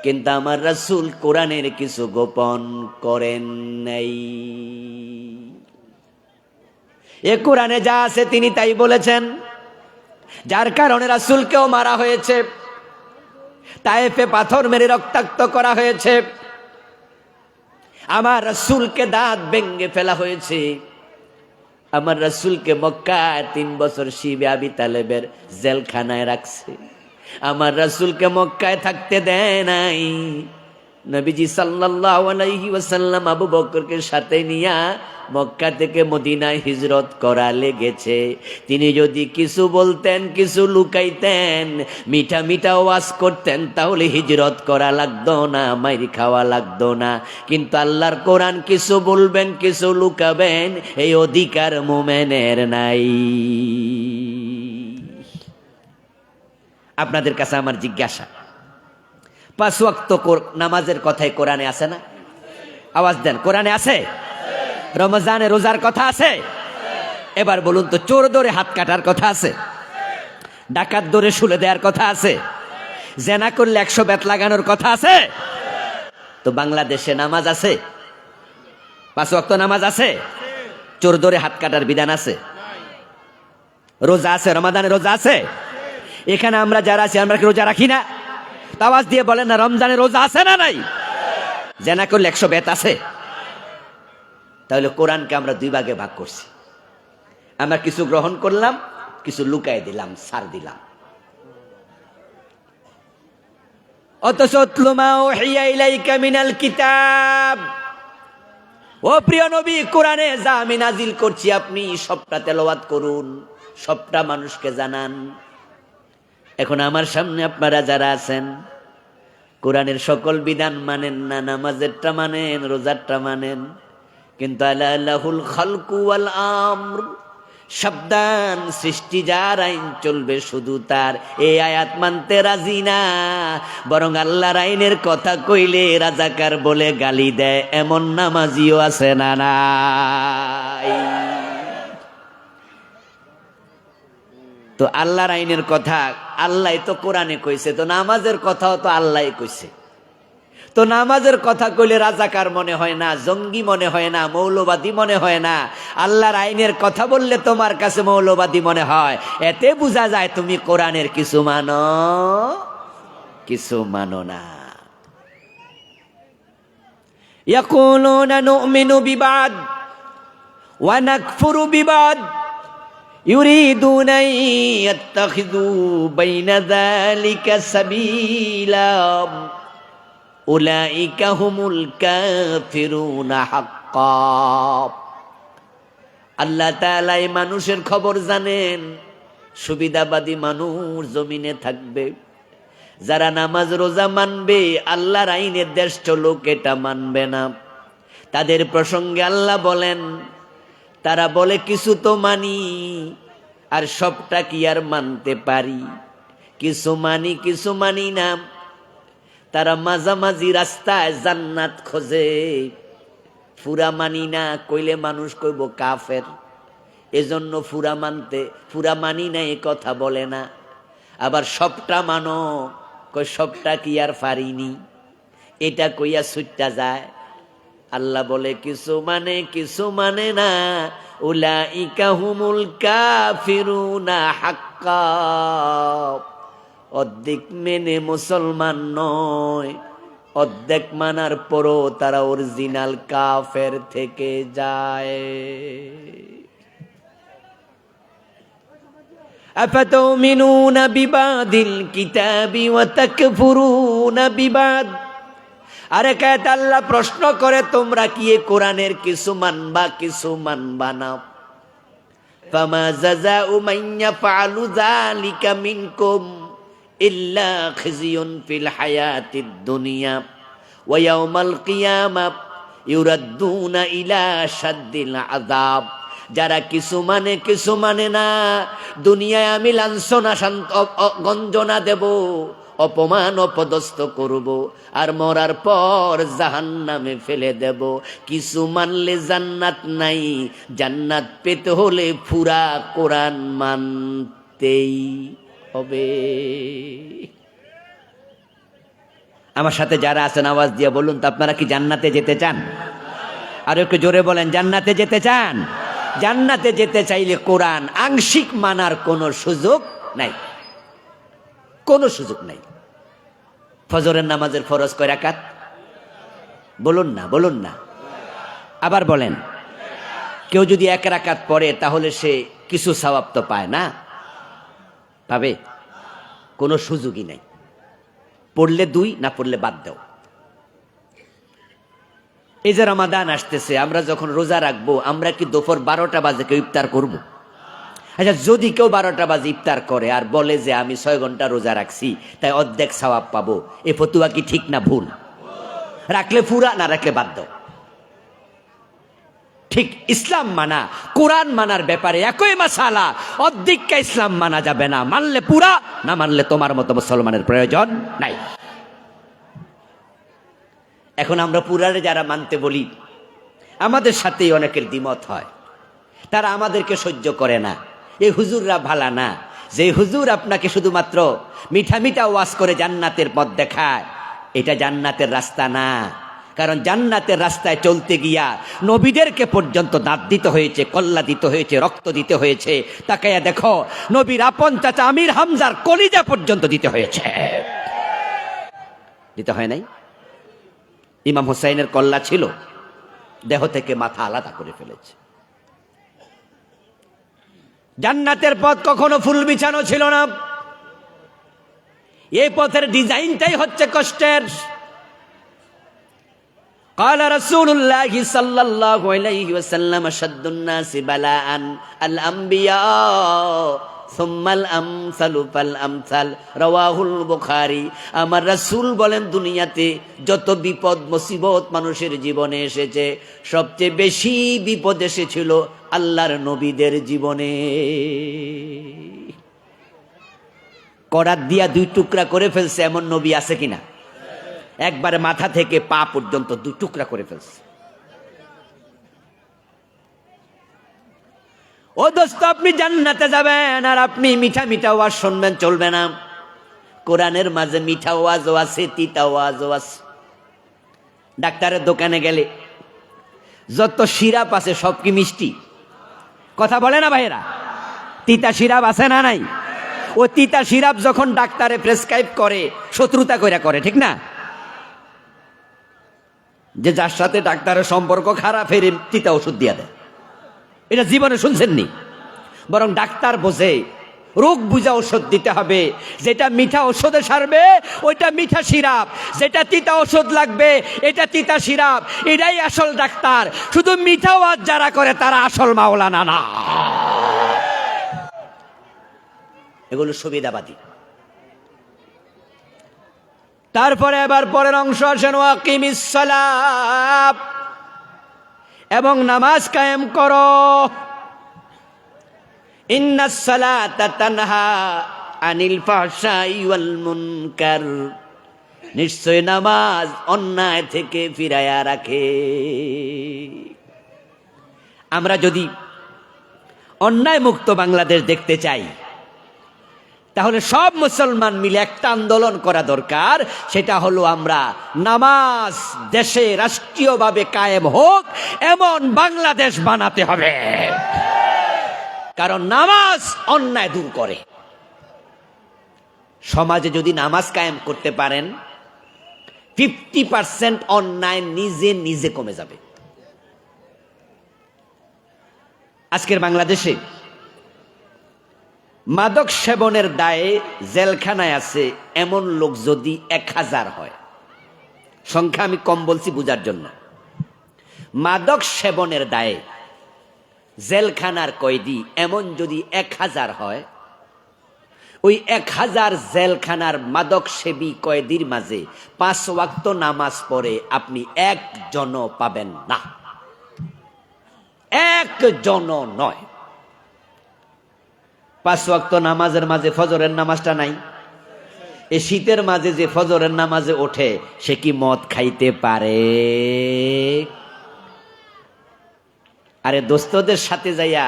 কিন্তু আমার রাসূল কোরআনের কিছু গোপন করেন নাই। এ কোরআনে যা আছে তিনি তাই বলেছেন, যার কারণে রাসূলকেও মারা হয়েছে, তায়েফে পাথর মেরে রক্তাক্ত করা হয়েছে, আমার রাসূলকে দাঁত ভেঙে ফেলা হয়েছে, আমার রাসূলকে মক্কায় 3 বছর শিবে আবি তালেবের জেলখানায় রাখছে, আমার রাসূলকে মক্কায় থাকতে দেয় নাই। নবীজি সাল্লাল্লাহু আলাইহি ওয়াসাল্লাম আবু বকরকে সাথে নিয়া মক্কা থেকে মদিনায় হিজরত করা লেগেছে। তিনি যদি কিছু বলতেন, কিছু লুকাইতেন, মিঠা মিঠা ওয়াজ করতেন, তাহলে হিজরত করা লাগতো না, মাইর খাওয়া লাগতো না। কিন্তু আল্লাহর কোরআন কিছু বলবেন, কিছু লুকাবেন, এই অধিকার মুমিনের নাই। আপনাদের কাছে আমার জিজ্ঞাসা, 5 ওয়াক্ত নামাজের কথাই কোরআনে আছে না? আওয়াজ দেন, কোরআনে আছে? রমজানে রোজার কথা আছে? এবার বলুন তো, চোর ধরে হাত কাটার কথা আছে? ডাকাত ধরে শুলে দেওয়ার কথা আছে? জেনা করলে 100 বেত লাগানোর কথা আছে? তো বাংলাদেশে নামাজ আছে? 5 ওয়াক্ত নামাজ আছে? চোর ধরে হাত কাটার বিধান আছে? রোজা আছে? রমাদানে রোজা আছে? এখানে আমরা যারা আছি, আমরা কি রোজা রাখি না? আওয়াজ দিয়ে বলেন না, রমজানে রোজা আছে না নাই? জেনা করলে 100 বেত আছে? তাহলে কোরআনকে আমরা 2 ভাগে ভাগ করছি। আমরা কিছু গ্রহণ করলাম, কিছু লুকাই দিলাম, ছাড় দিলাম। অথচ উতলু মা উহিয়া ইলাইকা মিনাল কিতাব, ও প্রিয় নবী, কোরআনে যা আমি নাজিল করছি আপনি সবটা তেলাওয়াত করুন, সবটা মানুষকে জানান। এখন আমার সামনে আপনারা যারা আছেন, কোরআনের সকল বিধান মানেন না, নামাজেরটা মানেন, রোজারটা মানেন, কিন্তু আল্লাহুল খালকু ওয়াল আমর, সাবধান, সৃষ্টি যার আইন চলবে শুধু তার, এই আয়াত মানতে রাজি না, বরং আল্লাহর আইনের কথা কইলে রাজাকার বলে গালি দেয়, এমন নামাজিও আছে না নাই? তো আল্লাহর আইনের কথা আল্লাহ তো কোরআনে কইছে, তো নামাজের কথাও তো আল্লাহ কইছে। তো নামাজের কথা কইলে রাজাকার মনে হয় না, জঙ্গি মনে হয় না, মৌলবাদী মনে হয় না। আল্লাহর আইনের কথা বললে তোমার কাছে মৌলবাদী মনে হয়। এতে বোঝা যায় তুমি কোরআনের কিছু মানো, কিছু মানো না। ইয়াকুলুনা নুমিনু বিবাদ ওয়া নাকফুরু বিবাদ ইউরিদুনা ইয়াত্তাখিযু বাইনা যালিকা সাবিলা উলাইকা হুমুল কাফিরুনা হাক্কা। আল্লাহ তাআলা এই মানুষের খবর জানেন। সুবিধাবাদী মানুষ জমিনে থাকবে, যারা নামাজ রোজা মানবে, আল্লাহর আইনের দেষ্ট লোক এটা মানবে না। তাদের প্রসঙ্গে আল্লাহ বলেন, তারা বলে কিছু তো মানি, আর সবটা কি আর মানতে পারি? কিছু মানি, কিছু মানি না। তারা মাঝামাঝি রাস্তায় জান্নাত খোঁজে। ফুরা মানি না কইলে মানুষ কইব কাফের, এজন্য ফুরা মানি না এ কথা বলে না। আবার সবটা মানো, কই সবটা কি আর পারিনি, এটা কইয়া ছুটটা যায়। আল্লাহ বলে কিছু মানে, কিছু মানে না। উলাইকা হুমুল কাফিরুনা হাক্কা। অর্ধেক মেনে মুসলমান নয়, অর্ধেক মানার পরও তারা অরিজিনাল কাফের থেকে যায়। আফাতুমিনুনা বিবাদিল কিতাবি ওয়া তাকফুরুনা বিবাদ। আরে কায়েত আল্লাহ প্রশ্ন করে, তোমরা কি এই কোরআনের কিছু মানবা, কিছু মানবা না? ফামা জাযাউ মান ইয়াফআলু যালিকা মিনকুম ইল্লা খিজিয়ুন ফিল হায়াতিদ দুনিয়া ওয়া ইয়াউমাল কিয়ামাহ ইউরাদ্দুনা ইলা শাদ্দিল আযাব। যারা কিছু মানে, কিছু মানে না, দুনিয়ায় আমি লাঞ্ছনা গঞ্জনা দেব, অপমান অপদস্থ করব, আর মরার পর জাহান্নামে ফেলে দেব। কিছু মানলে জান্নাত নাই, জান্নাত পেতে হলে পুরা কোরআন মানতেই হবে। আমার সাথে যারা আছেন আওয়াজ দিয়ে বলুন তো, আপনারা কি জান্নাতে যেতে চান? আর একটু জোরে বলেন, জান্নাতে যেতে চান? জান্নাতে যেতে চাইলে কোরআন আংশিক মানার কোনো সুযোগ নাই, কোনো সুযোগ নাই। ফজরের নামাজের ফরজ কয় রাকাত? বলুন না, বলুন না, আবার বলেন। কেউ যদি এক রাকাত পড়ে তাহলে সে কিছু সওয়াব তো পায় না? পাবে? কোনো সুযোগই নাই। পড়লে দুই, না পড়লে বাদ দাও। এই যে রমাদান আসতেছে, আমরা যখন রোজা রাখবো, আমরা কি দুপুর 12টা বাজে কেউ ইফতার করবো? আচ্ছা, যদি কেউ 12টা বাজে ইফতার করে আর বলে যে আমি 6 ঘন্টা রোজা রাখছি, তাই অর্ধেক সওয়াব পাবো, এ ফতুয়া কি ঠিক না ভুল? রাখলে পুরা, না রাখলে বাদ দাও। ঠিক ইসলাম মানা, কোরআন মানার ব্যাপারে একই মাসালা। অর্ধেকটা ইসলাম মানা যাবে না, মানলে পুরা, না মানলে তোমার মতো মুসলমানের প্রয়োজন নাই। এখন আমরা পুরারে যারা মানতে বলি, আমাদের সাথেই অনেকের দ্বিমত হয়। তারা আমাদেরকে সহ্য করে না। এই হুজুররা ভালা না। যে হুজুর আপনাকে শুধুমাত্র মিঠা মিঠা ওয়াজ করে জান্নাতের পথ দেখায়, এটা জান্নাতের রাস্তা না। কারণ জান্নাতের রাস্তায় চলতে গিয়া নবীদেরকে পর্যন্ত দাঁত দিতে হয়েছে, কল্লা দিতে হয়েছে, রক্ত দিতে হয়েছে। তাকাইয়া দেখো, নবীর আপন চাচা আমির হামজার কলিজা পর্যন্ত দিতে হয়েছে। দিতে হয় নাই? ইমাম হুসাইনের কল্লা ছিল, দেহ থেকে মাথা আলাদা করে ফেলেছে। জান্নাতের পথ কখনো ফুল বিছানো ছিল না। এই পথের ডিজাইনটাই হচ্ছে কষ্টের। قال رسول الله صلى الله عليه وسلم أشد الناس بلاء الأنبياء ثم الأمثل فالأمثل رواه البخاري। আমার রাসূল বলেন দুনিয়াতে যত বিপদ মুসিবত মানুষের জীবনে এসেছে সবচেয়ে বেশি বিপদ এসেছিল আল্লাহর নবীদের জীবনে। করাত দিয়া দুই টুকরা করে ফেলছে এমন নবী আছে কিনা? একবারে মাথা থেকে পা পর্যন্ত দুই টুকরা করে ফেলছে। ও দোস্ত, আপনি জান্নাতে যাবেন আর আপনি মিঠা মিঠা ওয়াজ শুনবেন চলবে না। কোরআনের মাঝে মিঠা ওয়াজও আছে, তিতা ওয়াজও আছে। ডাক্তারের দোকানে গেলে যত সিরাপ আছে সব কি মিষ্টি? কথা বলে না ভাইয়েরা? তিতা সিরাপ আছে না নাই? ও তিতা সিরাপ যখন ডাক্তারে প্রেসক্রাইব করে শত্রুতা কইরা করে, ঠিক না? যে যার সাথে ডাক্তারের সম্পর্ক খারাপ ফেরে তিতা ওষুধ দিয়া দেয়, এটা জীবনে শুনছেননি? বরং ডাক্তার বোঝে রোগ বুঝা ওষুধ দিতে হবে। যেটা মিঠা ওষুধে সারবে ওইটা মিঠা সিরাপ, যেটা তিতা ওষুধ লাগবে এটা তিতা সিরাপ। এটাই আসল ডাক্তার। শুধু মিঠা ওয়াজ যারা করে তারা আসল মাওলানা না, এগুলো সুবিধাবাদী। তারপরে এবার পরের অংশ আসেন, ওয়াকিমিস সালাত, এবং নামাজ কায়েম করো। ইন্নাস সালাতা তানহা আনিল ফাহশাই ওয়াল মুনকার, নিশ্চয় নামাজ অন্যায় থেকে ফিরাইয়া রাখে। আমরা যদি অন্যায় মুক্ত বাংলাদেশ দেখতে চাই তাহলে সব মুসলমান মিলে একটা আন্দোলন করা দরকার। সেটা হলো আমরা নামাজ দেশে রাষ্ট্রীয়ভাবে কায়েম হোক এমন বাংলাদেশ বানাতে হবে। কারণ নামাজ অন্যায় দূর করে। সমাজে যদি নামাজ কায়েম করতে পারেন 50% অন্যায় নিজে নিজে কমে যাবে। আজকের বাংলাদেশে মাদক সেবনের দায়ে জেলখানায় আছে এমন লোক যদি 1000 হয়, সংখ্যা আমি কম বলছি বুঝার জন্য, মাদক সেবনের দায়ে জেলখানার কয়েদি এমন যদি 1000 হয়, ওই 1000 জেলখানার মাদক সেবী কয়েদির মাঝে 5 ওয়াক্ত নামাজ পড়ে আপনি একজনও পাবেন না, একজনও নয়। 5 ওয়াক্ত নামাজের মাঝে ফজরের নামাজটা নাই। এই শীতের মাঝে যে ফজরের নামাজে ওঠে সে কি মদ খাইতে পারে? আরে দোস্তদের সাথে যাইয়া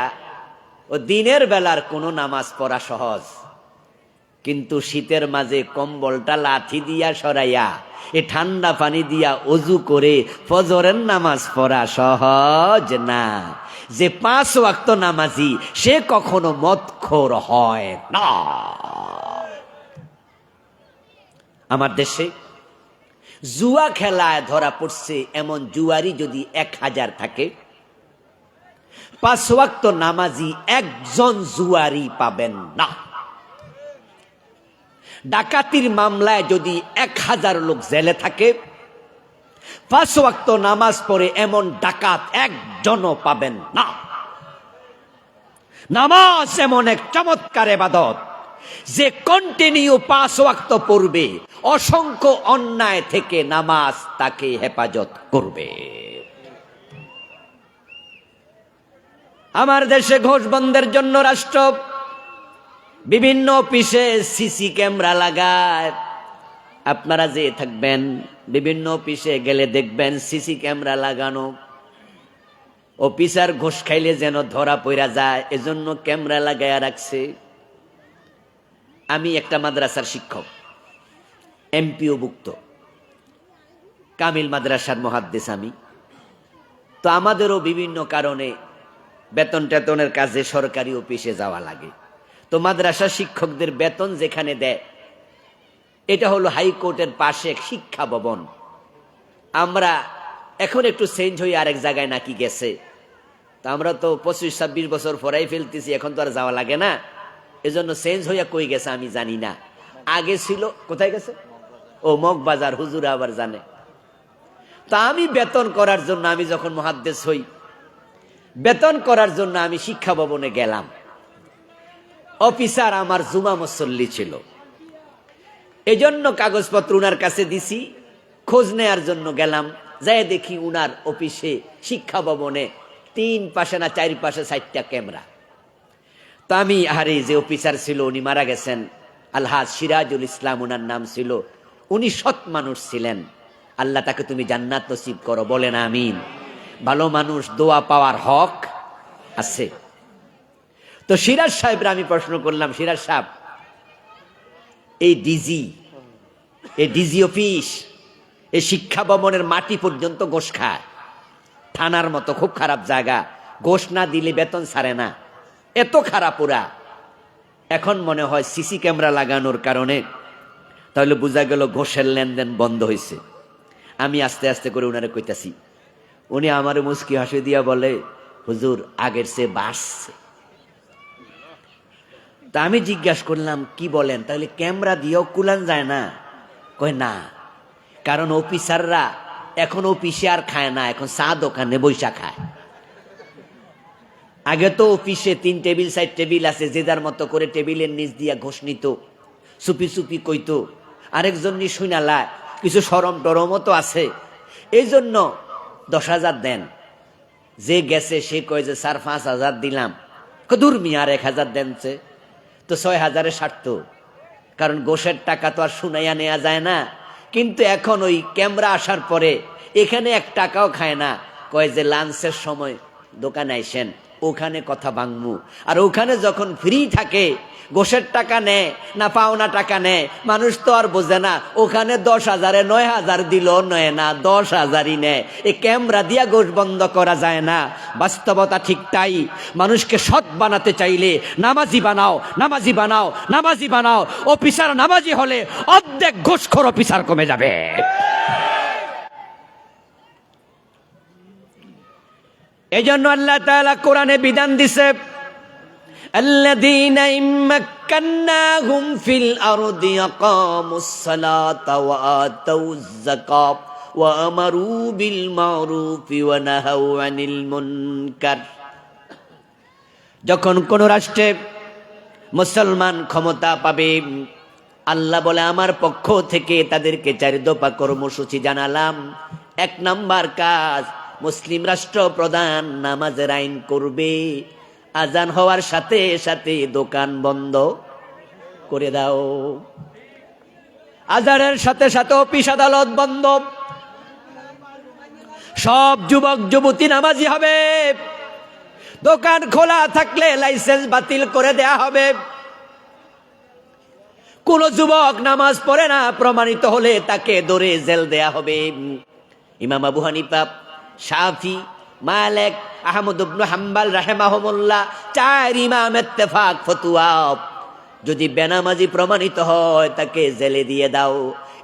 ও দিনের বেলার কোনো নামাজ পড়া সহজ, কিন্তু শীতের মাঝে কম্বলটা লাথি দিয়া সরাইয়া এ ঠান্ডা পানি দিয়া অজু করে ফজরের নামাজ পড়া সহজ না। যে 5 ওয়াক্ত নামাজি সে কখনো মদখোর হয় না। আমার দেশে জুয়া খেলায় ধরা পড়ছে এমন জুয়ারি যদি 1000 থাকে, 5 ওয়াক্ত নামাজি একজন জুয়ারি পাবেন না। ডাকাতির মামলায় যদি 1000 লোক জেলে থাকে, 5 ওয়াক্ত নামাজ পড়ে এমন ডাকাত একজনও পাবেন না। নামাজ এমন এক চমৎকার ইবাদত যে কন্টিনিউ 5 ওয়াক্ত পড়বে, অসংখ্য অন্যায় থেকে নামাজ তাকে হেফাজত করবে। আমার দেশে ঘোষ বন্ধের জন্য রাষ্ট্র বিভিন্ন অফিসে সিসি ক্যামেরা লাগায়। আপনারা যে থাকবেন বিভিন্ন অফিসে গেলে দেখবেন সিসি ক্যামেরা লাগানো। অফিসার ঘুষ খাইলে যেন ধরা পড়া যায় এজন্য ক্যামেরা লাগায়া রাখছে। আমি একটা মাদ্রাসার শিক্ষক, এমপিও ভুক্ত, কামিল মাদ্রাসার মুহাদ্দিস আমি। তো আমাদেরও বিভিন্ন কারণে বেতন টেতনের কাজে সরকারি অফিসে যাওয়া লাগে। তো মাদ্রাসা শিক্ষকদের বেতন যেখানে দেয় এটা হলো হাইকোর্টের পাশে এক শিক্ষা ভবন। আমরা এখন একটু চেঞ্জ হয়ে আরেক জায়গায় নাকি গেছে, তো আমরা তো 25-26 বছর পরেই ফেলতেছি, এখন তো আর যাওয়া লাগে না, এজন্য চেঞ্জ হইয়া কই গেছে আমি জানি না। আগে ছিল কোথায় গেছে? ও মগবাজার, হুজুর আবার জানে। তা আমি বেতন করার জন্য, আমি যখন মুহাদ্দিস হই, বেতন করার জন্য আমি শিক্ষা ভবনে গেলাম। অফিসার আমার জুমা মুসল্লি ছিল, এজন্য কাগজপত্র উনার কাছে দিছি, খোঁজ নেয়ার জন্য গেলাম। যাই দেখি উনার অফিসে শিক্ষা ভবনে 3 পাশে না 4 পাশে 4টা ক্যামেরা। তো আমি, আরে যে অফিসার ছিল উনি মারা গেছেন, আলহাজ সিরাজুল ইসলাম উনার নাম ছিল, উনি সৎ মানুষ ছিলেন, আল্লাহ তাকে তুমি জান্নাত নসিব করো, বলেন আমিন। ভালো মানুষ, দোয়া পাওয়ার হক আছে। তো সিরাজ সাহেবরা আমি প্রশ্ন করলাম, সিরাজ সাহেব, এই ডিজি অফিস, এই শিক্ষা ভবনের মাটি পর্যন্ত গোশ খায়, থানার মতো খুব খারাপ জায়গা, গোশ না দিলে বেতন ছাড়ে না, এত খারাপ ওরা। এখন মনে হয় সিসি ক্যামেরা লাগানোর কারণে তাহলে বোঝা গেল ঘোষের লেনদেন বন্ধ হয়েছে। আমি আস্তে আস্তে করে উনারে কইতাছি, উনি আমার মুস্কি হাসি দিয়া বলে, হুজুর আগের চেয়ে বাড়ছে। তা আমি জিজ্ঞাসা করলাম, কি বলেন, তাহলে ক্যামেরা দিয়েও কুলান যায় না? কয় না, কারণ অফিসাররা এখন অফিসে আর খায় না, এখন চা দোকানে বৈশা খায়। আগে তো অফিসে 3 টেবিল 4 টেবিল আছে, যে যার মতো করে টেবিলের নিচ দিয়া ঘোষ নিত, চুপি চুপি কইতো, আরেকজন নি শুনালায়, কিছু সরম টরমও তো আছে। এই জন্য 10,000 দেন, যে গেছে সে কয় যে স্যার 5,000 দিলাম, দূর মিয়া আর 1,000 দেনছে, তো 6,000-এ সারত, কারণ গোশের টাকা তো আর শুনাইয়া নেওয়া যায় না। কিন্তু এখন ওই ক্যামেরা আসার পরে এখানে 1 টাকাও খায় না, কয় যে লাঞ্চের সময় দোকানে আইসেন, ওখানে কথা ভাঙমু। আর ওখানে যখন ফ্রি থাকে, গোশের টাকা নেয় না পাওনা টাকা নেয়, মানুষ তো আর বোঝে না। ওখানে 10,000-এ 9,000 দিল নয় না, 10,000-ই নেয়। এই ক্যামেরা দিয়া গোশ বন্ধ করা যায় না। বাস্তবতা ঠিক তাই। মানুষকে সৎ বানাতে চাইলে নামাজি বানাও, নামাজি বানাও, নামাজি বানাও। অফিসার নামাজি হলে অর্ধেক ঘুষখোর অফিসার কমে যাবে। এই জন্য আল্লাহ তাআলা কোরআনে বিধান দিছে, الذين مكناهم في الأرض أقاموا الصلاة وآتوا الزكاة وأمروا بالمعروف ونهوا عن المنكر। যখন কোন রাষ্ট্রে মুসলমান ক্ষমতা পাবে, আল্লাহ বলে আমার পক্ষ থেকে তাদেরকে 4 দফা কর্মসূচি জানালাম। 1 নাম্বার কাজ, মুসলিম রাষ্ট্র প্রধান নামাজের আইন করবে। আজান হওয়ার সাথে সাথে দোকান বন্ধ করে দাও, আজানের সাথে সাথে অফিস আদালত বন্ধ, সব যুবক যুবতী নামাজি হবে। দোকান খোলা থাকলে লাইসেন্স বাতিল করে দেয়া হবে। কোন যুবক নামাজ পড়ে না প্রমাণিত হলে তাকে ধরে জেল দেয়া হবে। ইমাম আবু হানিফা, শাফি, মালিক, আহমদ ইবনে হাম্বল রাহিমাহুমুল্লাহ 4 ইমাম ইত্তেফাক ফতোয়া, যদি বেনামাজি প্রমাণিত হয় তাকে জেলে দিয়ে দাও।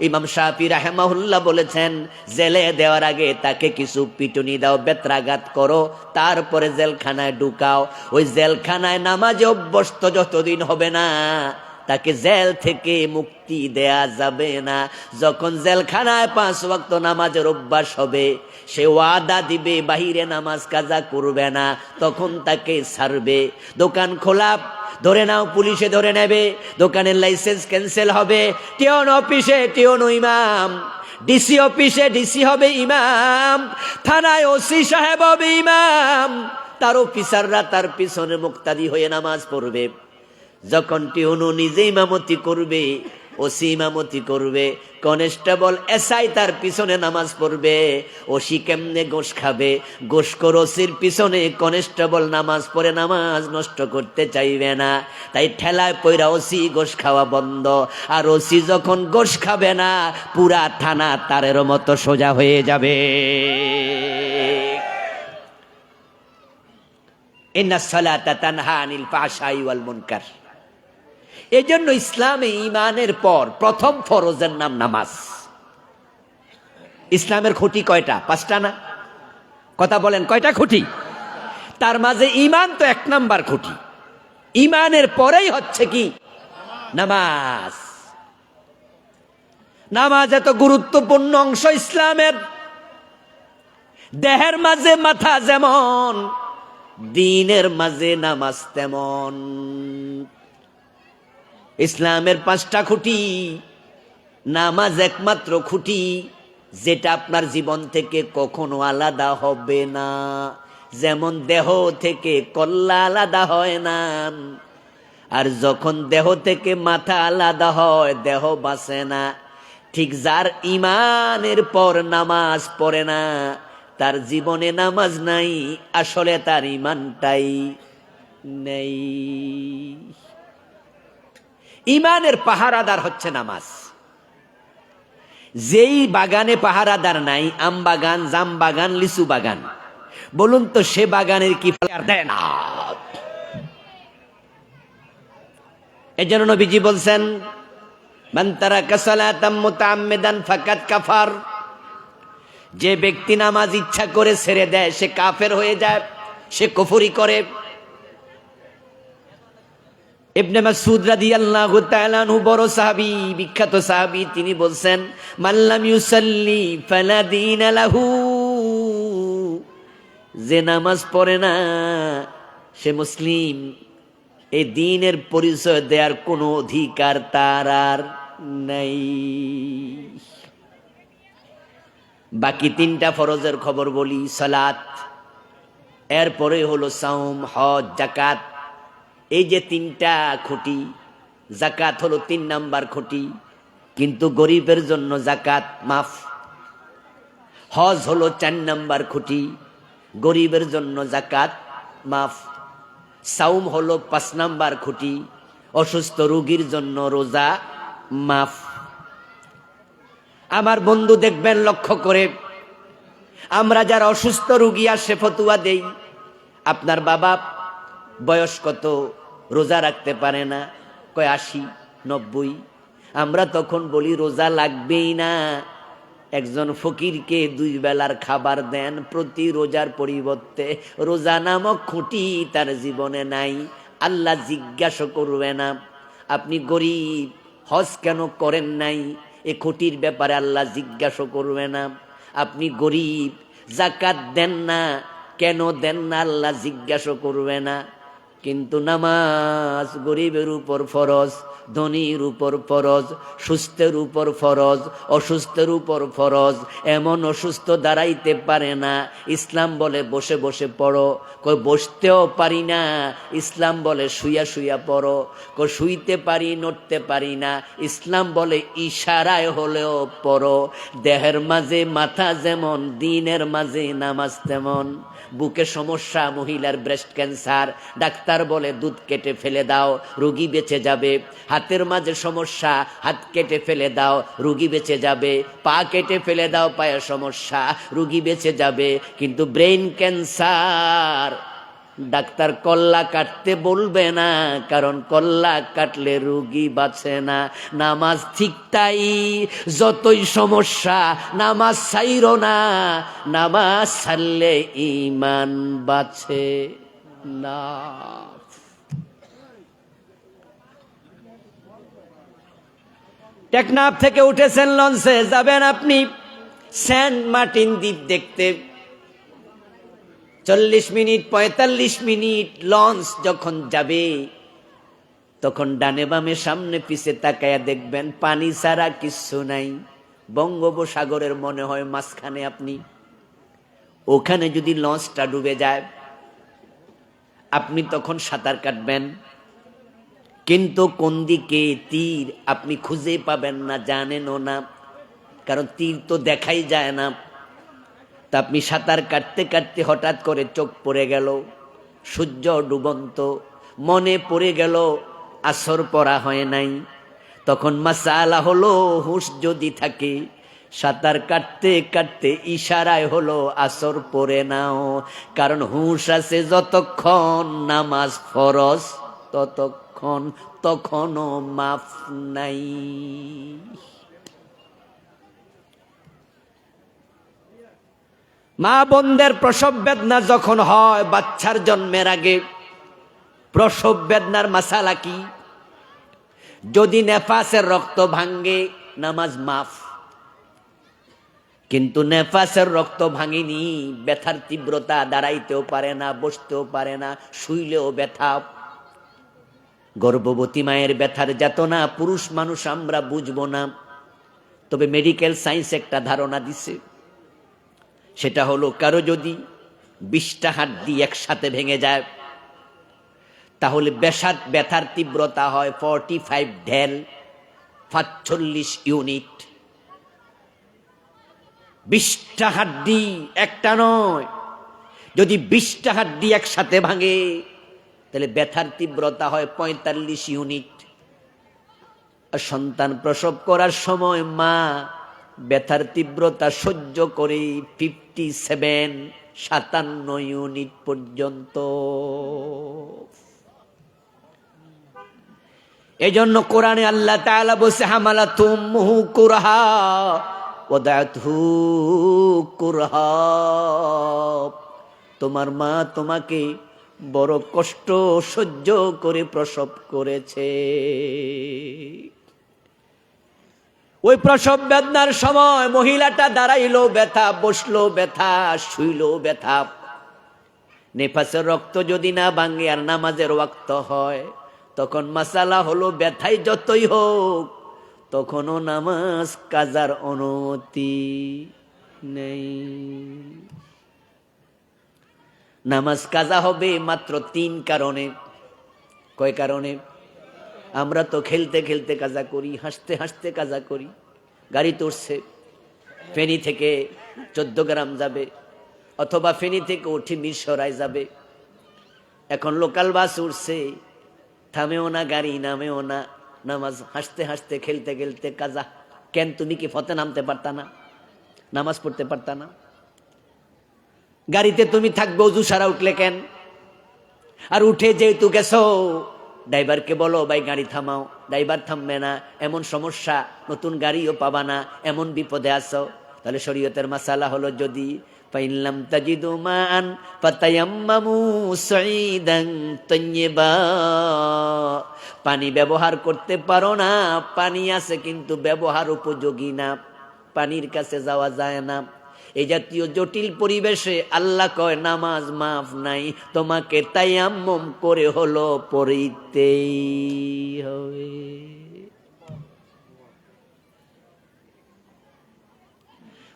ইমাম শাফি রাহিমাহুল্লাহ বলেছেন, জেলে দেওয়ার আগে তাকে কিছু পিটুনি দাও, বেত্রাঘাত করো, তারপরে জেলখানায় ঢুকাও। ওই জেলখানায় নামাজে অভ্যস্ত যতদিন হবে না, তাকে জেল থেকে মুক্তি দেয়া যাবে না। যখন জেলখানায় 5 ওয়াক্ত নামাজের অভ্যাস হবে, সে ওয়াদা দিবে বাহিরে নামাজ কাজা করবে না, তখন তাকে ছাড়বে। দোকান খোলা, ধরে নাও, পুলিশে ধরে নেবে, দোকানের লাইসেন্স ক্যান্সেল হবে। টিওন অফিসে টিওন ইমাম, ডিসি অফিসে ডিসি হবে ইমাম, থানায় ওসি সাহেব হবে ইমাম, তার অফিসাররা তার পিছনে মুক্তাদি হয়ে নামাজ পড়বে। যখন টিউনু নিজে ইমামতি করবে, ওসি ইমামতি করবে, কনস্টেবল এসআই তার পিছনে নামাজ পড়বে। ওসি কেমনে গোশ খাবে? গোশখোর ওসির পিছনে কনস্টেবল নামাজ পড়ে নামাজ নষ্ট করতে চাইবে না, তাই ঠেলায় পয়রা ওসি গোশ খাওয়া বন্ধ। আর ওসি যখন গোশ খাবে না, পুরা থানা তারের মতো সোজা হয়ে যাবে। ইন্নাস সালাতা তানহা আনিল ফাহশাই ওয়াল মুনকার। এই জন্য ইসলামে ঈমানের পর প্রথম ফরজের নাম নামাজ। ইসলামের খুঁটি কয়টা? 5টা না? কথা বলেন, কয়টা খুঁটি? তার মাঝে ঈমান তো 1 নাম্বার খুঁটি। ঈমানের পরেই হচ্ছে কি? নামাজ। নামাজ এত গুরুত্বপূর্ণ অংশ ইসলামের। দেহের মাঝে মাথা যেমন, দ্বীনের মাঝে নামাজ তেমন। ইসলামের 5টা খুঁটি, নামাজ একমাত্র খুঁটি যেটা আপনার জীবন থেকে কখনো আলাদা হবে না। যেমন দেহ থেকে কল্লা আলাদা হয় না, আর যখন দেহ থেকে মাথা আলাদা হয় দেহ বাঁচে না। ঠিক যার ইমানের পর নামাজ পড়ে না, তার জীবনে নামাজ নাই, আসলে তার ইমানটাই নেই। ইমানের পাহারাদার হচ্ছে নামাজ। যেই বাগানে পাহারাদার নাই, আম বাগান, জাম বাগান, লিচু বাগান, বলুন তো সে বাগানের কি ফল দেয় না? এজন্য নবীজি বলছেন, মান তারাকা সালাতাম মুতাআম্মিদান ফাকাদ কাফার। যে ব্যক্তি নামাজ ইচ্ছা করে ছেড়ে দেয় সে কাফের হয়ে যায়, সে কুফরি করে। ইবনে মাসউদ রাদিয়াল্লাহু তাআলা আনহু বড় সাহাবী, বিখ্যাত সাহাবী, তিনি বলছেন, মান লাম ইউসাল্লি ফালা দীনা লাহু। যে নামাজ পড়ে না সে মুসলিম, এই দ্বীনের পরিচয় দেওয়ার কোনো অধিকার তার আর নাই। বাকি 3টা ফরজের খবর বলি। সালাত, এরপরে হলো সাওম, হজ, যাকাত। এই যে 3টা খুঁটি, যাকাত হলো 3 নাম্বার খুঁটি, কিন্তু গরিবের জন্য যাকাত মাফ। হজ হলো 4 নাম্বার খুঁটি, গরিবের জন্য যাকাত মাফ। সাওম হলো 5 নাম্বার খুঁটি, অসুস্থ রোগীর জন্য রোজা মাফ। আমার বন্ধু দেখবেন লক্ষ্য করে, আমরা যারা অসুস্থ রোগী আসে ফতুয়া দেই, আপনার বাবা বয়স কত, রোজা রাখতে পারে না, কয় 80, 90। আমরা তখন বলি রোজা লাগবেই না, একজন ফকিরকে 2 বেলার খাবার দেন, প্রতি রোজার পরিবর্তে। রোজা নামক খুঁটি তার জীবনে নাই, আল্লাহ জিজ্ঞাসা করবে না আপনি গরিব হজ কেন করেন নাই, এ খুঁটির ব্যাপারে আল্লাহ জিজ্ঞাসা করবে না। আপনি গরিব যাকাত দেন না, কেন দেন না, আল্লাহ জিজ্ঞাসা করবে না। কিন্তু নামাজ গরিবের উপর ফরজ, ধনীর উপর ফরজ, সুস্থের উপর ফরজ, অসুস্থের উপর ফরজ। এমন অসুস্থ দাঁড়াইতে পারে না, ইসলাম বলে বসে বসে পড়ো, কই বসতেও পারি না, ইসলাম বলে শুইয়া শুইয়া পড়ো, কই শুইতে পারি, নড়তে পারি না, ইসলাম বলে ইশারায় হলেও পড়ো। দেহের মাঝে মাথা যেমন, দ্বীনের মাঝে নামাজ তেমন। বুকে সমস্যা, মহিলার ব্রেস্ট ক্যান্সার, ডাক্তার বলে দুধ কেটে ফেলে দাও, রোগী বেঁচে যাবে। হাতের মাঝে সমস্যা, হাত কেটে ফেলে দাও, রোগী বেঁচে যাবে। পা কেটে ফেলে দাও, পায়ে সমস্যা, রোগী বেঁচে যাবে। কিন্তু ব্রেইন ক্যান্সার, ডাক্তার কল্লা কাটতে বলবে না, কারণ কল্লা কাটলে রোগী বাঁচে না। নামাজ ঠিক তাই, যতই সমস্যা নামাজ ছাইরো না, নামাজ ছাড়লে ঈমান বাঁচে না। টেকনাফ থেকে উঠেছেন লঞ্চে, যাবেন আপনি সেন্ট মার্টিন দ্বীপ দেখতে। 40 মিনিট 45 মিনিট লঞ্চ যখন যাবে, তখন ডানে বামে সামনে পিছে তাকায়া দেখবেন পানি ছাড়া কিচ্ছু নাই। বঙ্গোপসাগরের মনে হয় মাঝখানে আপনি। ওখানে যদি লঞ্চটা ডুবে যায়, আপনি তখন সাঁতার কাটবেন, কিন্তু কোন দিকে তীর আপনি খুঁজে পাবেন না, জানেনও না, কারণ তীর তো দেখাই যায় না। তা আপনি সাঁতার কাটতে কাটতে হঠাৎ করে চোখ পড়ে গেল, সূর্য ডুবন্ত, মনে পড়ে গেল আসর পড়া হয় নাই। তখন মাসালা হলো, হুঁশ যদি থাকে, সাঁতার কাটতে কাটতে ইশারায় হলো আসর পড়ে নাও, কারণ হুঁশ আছে যতক্ষণ নামাজ ফরজ ততক্ষণ, তখনও মাফ নাই। মা বোনদের প্রসব বেদনা যখন হয় বাচ্চার জন্মের আগে, প্রসব বেদনার মাসালা কি? যদি নেফাসের রক্ত ভাঙ্গে, নামাজ মাফ। কিন্তু নেফাসের রক্ত ভাঙেনি, ব্যথার তীব্রতা, দাঁড়াইতেও পারে না, বসতেও পারে না, শুইলেও ব্যথা। গর্ভবতী মায়ের ব্যথার যাতনা পুরুষ মানুষ আমরা বুঝবো না, তবে মেডিকেল সায়েন্স একটা ধারণা দিছে। সেটা হলো কারো যদি 20টা হাড্ডি একসাথে ভেঙে যায় তাহলে ব্যথার তীব্রতা হয় 45 ঢেল, 45 ইউনিট। 20টা হাড্ডি, একটা নয়, যদি 20টা হাড্ডি একসাথে ভাঙে তাহলে ব্যথার তীব্রতা হয় 45 ইউনিট। আর সন্তান প্রসব করার সময় মা ব্যথার তীব্রতা সহ্য করে 57 ইউনিট পর্যন্ত। এজন্য কোরআনে আল্লাহ তাআলা বলছে হামালাতুহু কুরহা ওয়াদাতহু কুরহা, তোমার মা তোমাকে বড় কষ্ট সহ্য করে প্রসব করেছে। ওই প্রসব বেদনার সময় মহিলাটা দাঁড়াইলো ব্যথা, বসলো ব্যথা, শুইলো ব্যথা। নেফাসের রক্ত যদি না ভাঙে আর নামাজের ওয়াক্ত হয়, তখন মাসালা হলো ব্যথাই যতই হোক তখনও নামাজ কাজার অনুমতি নেই। নামাজ কাজা হবে মাত্র 3 কারণে। কয় কারণে? আমরা তো খেলতে খেলতে কাজা করি, হাসতে হাসতে কাজা করি। গাড়ি তুলছে, ফেনী থেকে 14 গ্রাম যাবে, অথবা ফেনী থেকে উঠে মিরসরাই যাবে। এখন লোকাল বাস উঠছে, থামেও না গাড়ি, নামেও না, নামাজ হাসতে হাসতে খেলতে খেলতে কাজা। কেন? তুমি কি ফতে নামতে পারতা না? নামাজ পড়তে পারতা না? গাড়িতে তুমি থাকবে, অজু সারা উঠলে কেন? আর উঠে যেহেতু গেছো, ড্রাইভারকে বলো ভাই গাড়ি থামাও, ড্রাইভার থামবে না, এমন সমস্যা, নতুন গাড়িও পাবা না, এমন বিপদে আছো। তাহলে শরীয়তের মাসালা হলো যদি ফাইনলাম তাজিদু মান ফাতায়াম্মামু সাঈদান তাইয়্যিবা, পানি ব্যবহার করতে পারো না, পানি আছে কিন্তু ব্যবহার উপযোগী না, পানির কাছে যাওয়া যায় না, এই জাতীয় জটিল পরিবেশে আল্লাহ কয় নামাজ মাফ নাই, তোমাকে তায়াম্মুম করে হলো পড়িতেই হবে।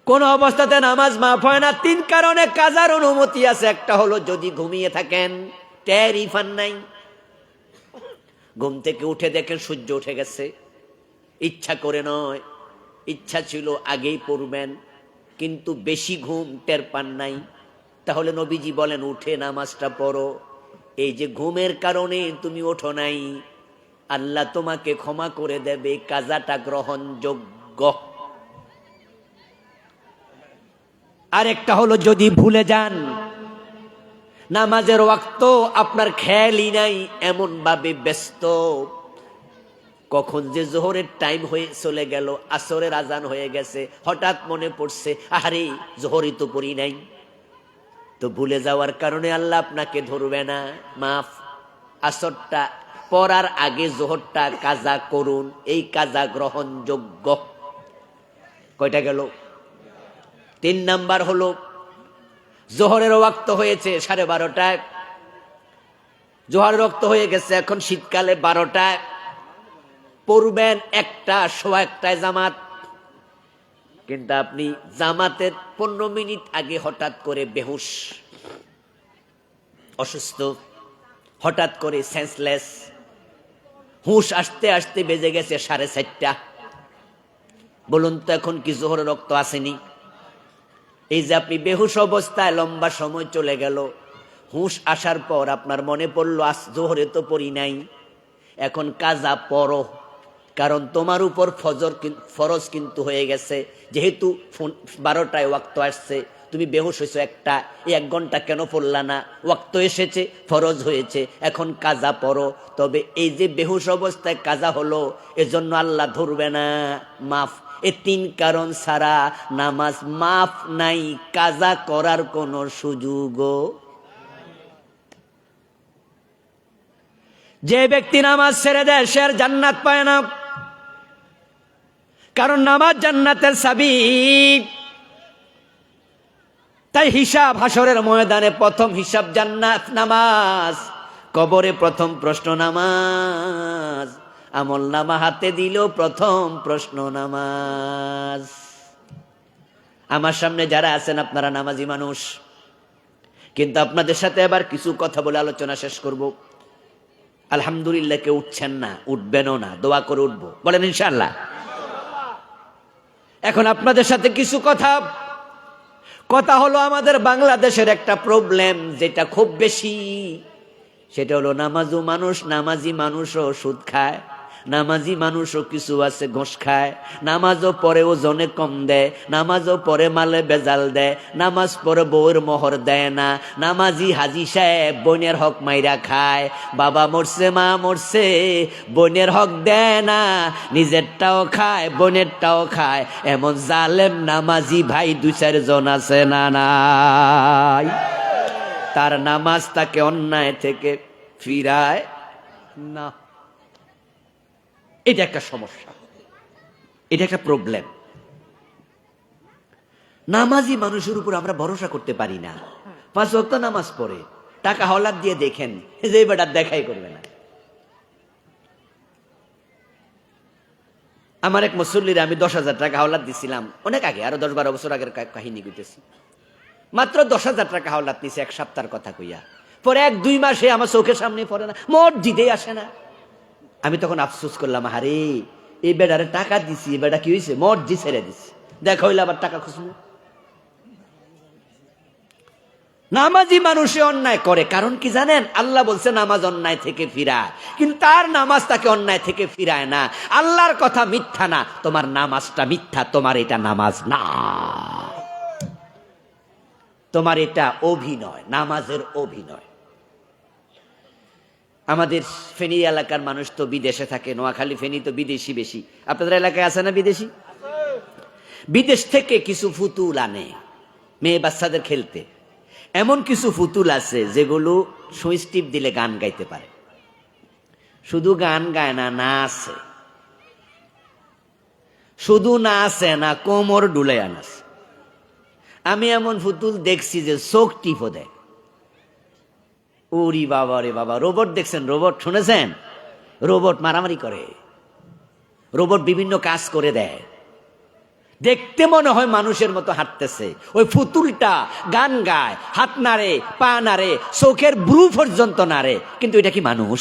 কোন অবস্থাতে নামাজ মাফ হয় না? 3 কারণে কাজার অনুমতি আছে। একটা হলো যদি ঘুমিয়ে থাকেন, টেরই পান নাই, ঘুম থেকে উঠে দেখেন সূর্য উঠে গেছে, ইচ্ছা করে নয়, ইচ্ছা ছিল আগেই পড়বেন, কিন্তু বেশি ঘুম টের পান নাই, তাহলে নবীজি বলেন উঠে নামাজটা পড়ো। এই যে ঘুমের কারণে তুমি ওঠো নাই, আল্লাহ তোমাকে ক্ষমা করে দেবে, কাজাটা গ্রহণযোগ্য। আরেকটা হলো যদি ভুলে যান, নামাজের ওয়াক্ত আপনার খেয়ালই নাই, এমন ভাবে ব্যস্ত, কখন যে জোহরের টাইম হয়ে চলে গেল, আসরের আজান হয়ে গেছে, হঠাৎ মনে পড়ছে আরে জোহরই তো পড়ি নাই। তো ভুলে যাওয়ার কারণে আল্লাহ আপনাকে ধরবে না, মাফ। আসরটা পড়ার আগে জোহরটা কাজা করুন, এই কাজা গ্রহণযোগ্য। কয়টা গেল? 3 নাম্বার হলো জোহরের ওয়াক্ত হয়েছে 12:30টায়, জোহরের ওয়াক্ত হয়ে গেছে এখন শীতকালে 12টায়, পড়বেন 1টা, 1:15টায় জামাত, কিন্তু আপনি জামাতের 15 মিনিট আগে হঠাৎ করে বেহুশ, অসুস্থ, হঠাৎ করে সেন্সলেস, হুঁশ আসতে আসতে বেজে গেছে 4:30টা। বলুন তো এখন কি জোহরের রক্ত আসেনি? এই যে আপনি বেহুশ অবস্থায় লম্বা সময় চলে গেল, হুঁশ আসার পর আপনার মনে পড়লো আজ জোহরে তো পড়ি নাই, এখন কাজা পড়ো, কারণ তোমার উপর ফরজ কিন্তু হয়ে গেছে। যেহেতু 12টায় ওয়াক্ত আসছে, তুমি বেহুশ হয়েছো, এই 1 ঘন্টা কেন পড়লা না? ওয়াক্ত এসেছে, ফরজ হয়েছে, এখন কাজা পড়ো। তবে এই যে বেহুশ অবস্থায় কাজা হলো, এজন্য আল্লাহ ধরবে না, মাফ। এই 3 কারণ ছাড়া নামাজ মাফ নাই, কাজা করার কোনো সুযোগও। যে ব্যক্তি নামাজ ছেড়ে দেয় সে আর জান্নাত পায় না। কারণ নামাজ জান্নাতের চাবি। তাই হিসাব হাসরের ময়দানে প্রথম হিসাব জান্নাত, নামাজ। কবরে প্রথম প্রশ্ন নামাজ। আমল নামা হাতে দিল, প্রথম প্রশ্ন নামাজ। আমার সামনে যারা আছেন আপনারা নামাজি মানুষ, কিন্তু আপনাদের সাথে আবার কিছু কথা বলে আলোচনা শেষ করব। আলহামদুলিল্লাহ কেউ উঠছেন না, উঠবেনও না, দোয়া করে উঠবো, বলেন ইনশাআল্লাহ। এখন আপনাদের সাথে কিছু কথা হলো আমাদের বাংলাদেশের একটা প্রবলেম যেটা খুব বেশি, সেটা হলো নামাজি মানুষও সুদ খায়, নামাজি মানুষও কিছু আছে ঘোষ খায়, নামাজও পরে ওজনে কম দেয়, নামাজও পরে মালে বেজাল দেয়, নামাজ পরে বউয়ের মোহর দেয় না, নামাজি হাজি সাহেব বোনের হক মাইরা খায়, বাবা মরছে মা মরছে বোনের হক দেয় না, নিজেরটাও খায় বোনেরটাও খায়, এমন জালেম নামাজি ভাই 2-4 জন আছে না নাই? তার নামাজ তাকে অন্যায় থেকে ফিরায় না। এটা একটা সমস্যা, এটা একটা প্রবলেম। নামাজি মানুষের উপর আমরা ভরসা করতে পারি না। 5 ওয়াক্ত নামাজ পড়ে, টাকা হলাদ দিয়ে দেখেন যে বেটা দেখাই করবে না। আমার এক মুসল্লির আমি 10,000 টাকা হাওলাত দিছিলাম অনেক আগে, আরো 10-12 বছর আগের কাহিনী কইতেছি। মাত্র 10,000 টাকা হাওলাত নিছে, 1 সপ্তাহের কথা কইয়া। পরে 1-2 মাসে আমার চোখের সামনে পড়ে না, মসজিদেই আসে না। আমি তখন আফসোস করলাম, আরে এই বেটারে টাকা দিছি, এই বেটা কি হয়েছে, মসজিদ ছেড়ে দিচ্ছে, দেখা হইলে আবার টাকা খুঁজবে। নামাজি মানুষে অন্যায় করে, কারণ কি জানেন? আল্লাহ বলছে নামাজ অন্যায় থেকে ফিরায়, কিন্তু তার নামাজ তাকে অন্যায় থেকে ফিরায় না। আল্লাহর কথা মিথ্যা না, তোমার নামাজটা মিথ্যা, তোমার এটা নামাজ না, তোমার এটা অভিনয়, নামাজের অভিনয়। আমাদের ফেনী এলাকার মানুষ তো বিদেশে থাকে, নোয়াখালী ফেনী তো বিদেশি বেশি। আপনাদের এলাকায় আছে না বিদেশি? বিদেশ থেকে কিছু ফুতুল আনে মেয়ে বাচ্চাদের খেলতে। এমন কিছু ফুতুল আছে যেগুলো সুইচ টিপ দিলে গান গাইতে পারে। শুধু গান গায় না, নাচে। শুধু নাচে না, কোমর ডুলে আনাছে। আমি এমন ফুতুল দেখছি যে চোখ টিপও দেয়। ওরি বাবা রে বাবা! রোবট দেখছেন? রোবট শুনেছেন? রোবট মারামারি করে, রোবট বিভিন্ন কাজ করে দেয়, দেখতে মনে হয় মানুষের মতো হাঁটতেছে। ওই ফুতুলটা গান গায়, হাত নাড়ে, পা নাড়ে, চোখের ব্রু পর্যন্ত নাড়ে, কিন্তু এটা কি মানুষ?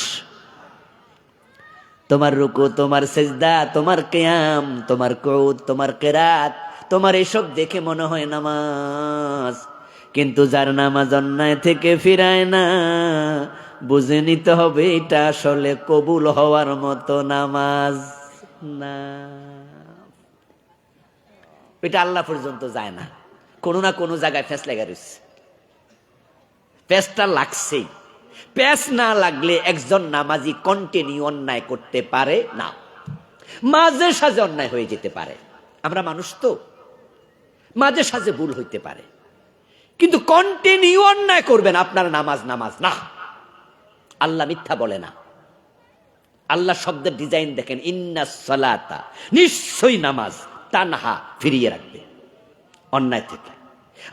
তোমার রুকু, তোমার সেজদা, তোমার কিয়াম, তোমার কুউদ, তোমার কিরাত, তোমার এসব দেখে মনে হয় নামাজ। কিন্তু যার নামাজ অন্যায় থেকে ফিরায় না, বুঝে নিতে হবে এটা আসলে কবুল হওয়ার মতো নামাজ না। এটা আল্লাহ পর্যন্ত যায় না, কোনো না কোনো জায়গায় ফেস লেগে রয়েছে। পেঁচটা লাগছেই। পেঁচ না লাগলে একজন নামাজি কন্টিনিউ অন্যায় করতে পারে না, মাঝে সাঝে অন্যায় হয়ে যেতে পারে। আমরা মানুষ তো, মাঝে সাঝে ভুল হইতে পারে, কিন্তু কন্টিনিউ অন্যায় করবেন, আপনার নামাজ নামাজ না। আল্লাহ মিথ্যা বলে না। আল্লাহ শব্দের ডিজাইন দেখেন, ইন্নাস সালাতা, নিশ্চয়ই নামাজ, তানহা, ফিরিয়ে রাখবে অন্যায় থেকে।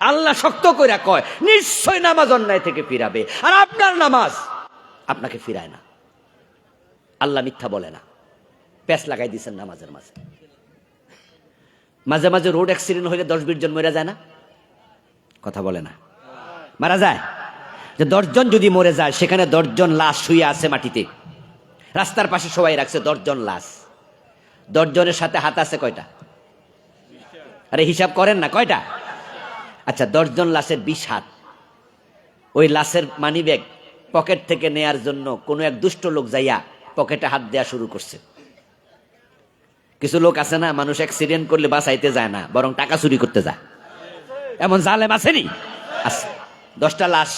আল্লাহ শক্ত করে কয়, নিশ্চয় নামাজ অন্যায় থেকে ফিরাবে, আর আপনার নামাজ আপনাকে ফিরায় না। আল্লাহ মিথ্যা বলে না। প্যাচ লাগাই দিচ্ছেন নামাজের মাঝে। মাঝে মাঝে রোড অ্যাক্সিডেন্ট হইলে 10-20 জন মরে যায় না? কথা বলে না? মারা যায়। যে 10 জন যদি মরে যায়, সেখানে 10 জন লাশ শুয়ে আছে মাটিতে, রাস্তার পাশে সবাই রাখছে 10 জন লাশ। 10 জনের সাথে হাত আছে কয়টা? আরে হিসাব করেন না, কয়টা? আচ্ছা, 10 জন লাশের 20 হাত। ওই লাশের মানিব্যাগ পকেট থেকে নেয়ার জন্য কোন এক দুষ্ট লোক যাইয়া পকেটে হাত দেয়া শুরু করছে। কিছু লোক আছে না, মানুষ অ্যাক্সিডেন্ট করলে বাঁচাইতে যায় না, বরং টাকা চুরি করতে যায়। এমন জালেম আসেনি? আছে। 10টা লাশ।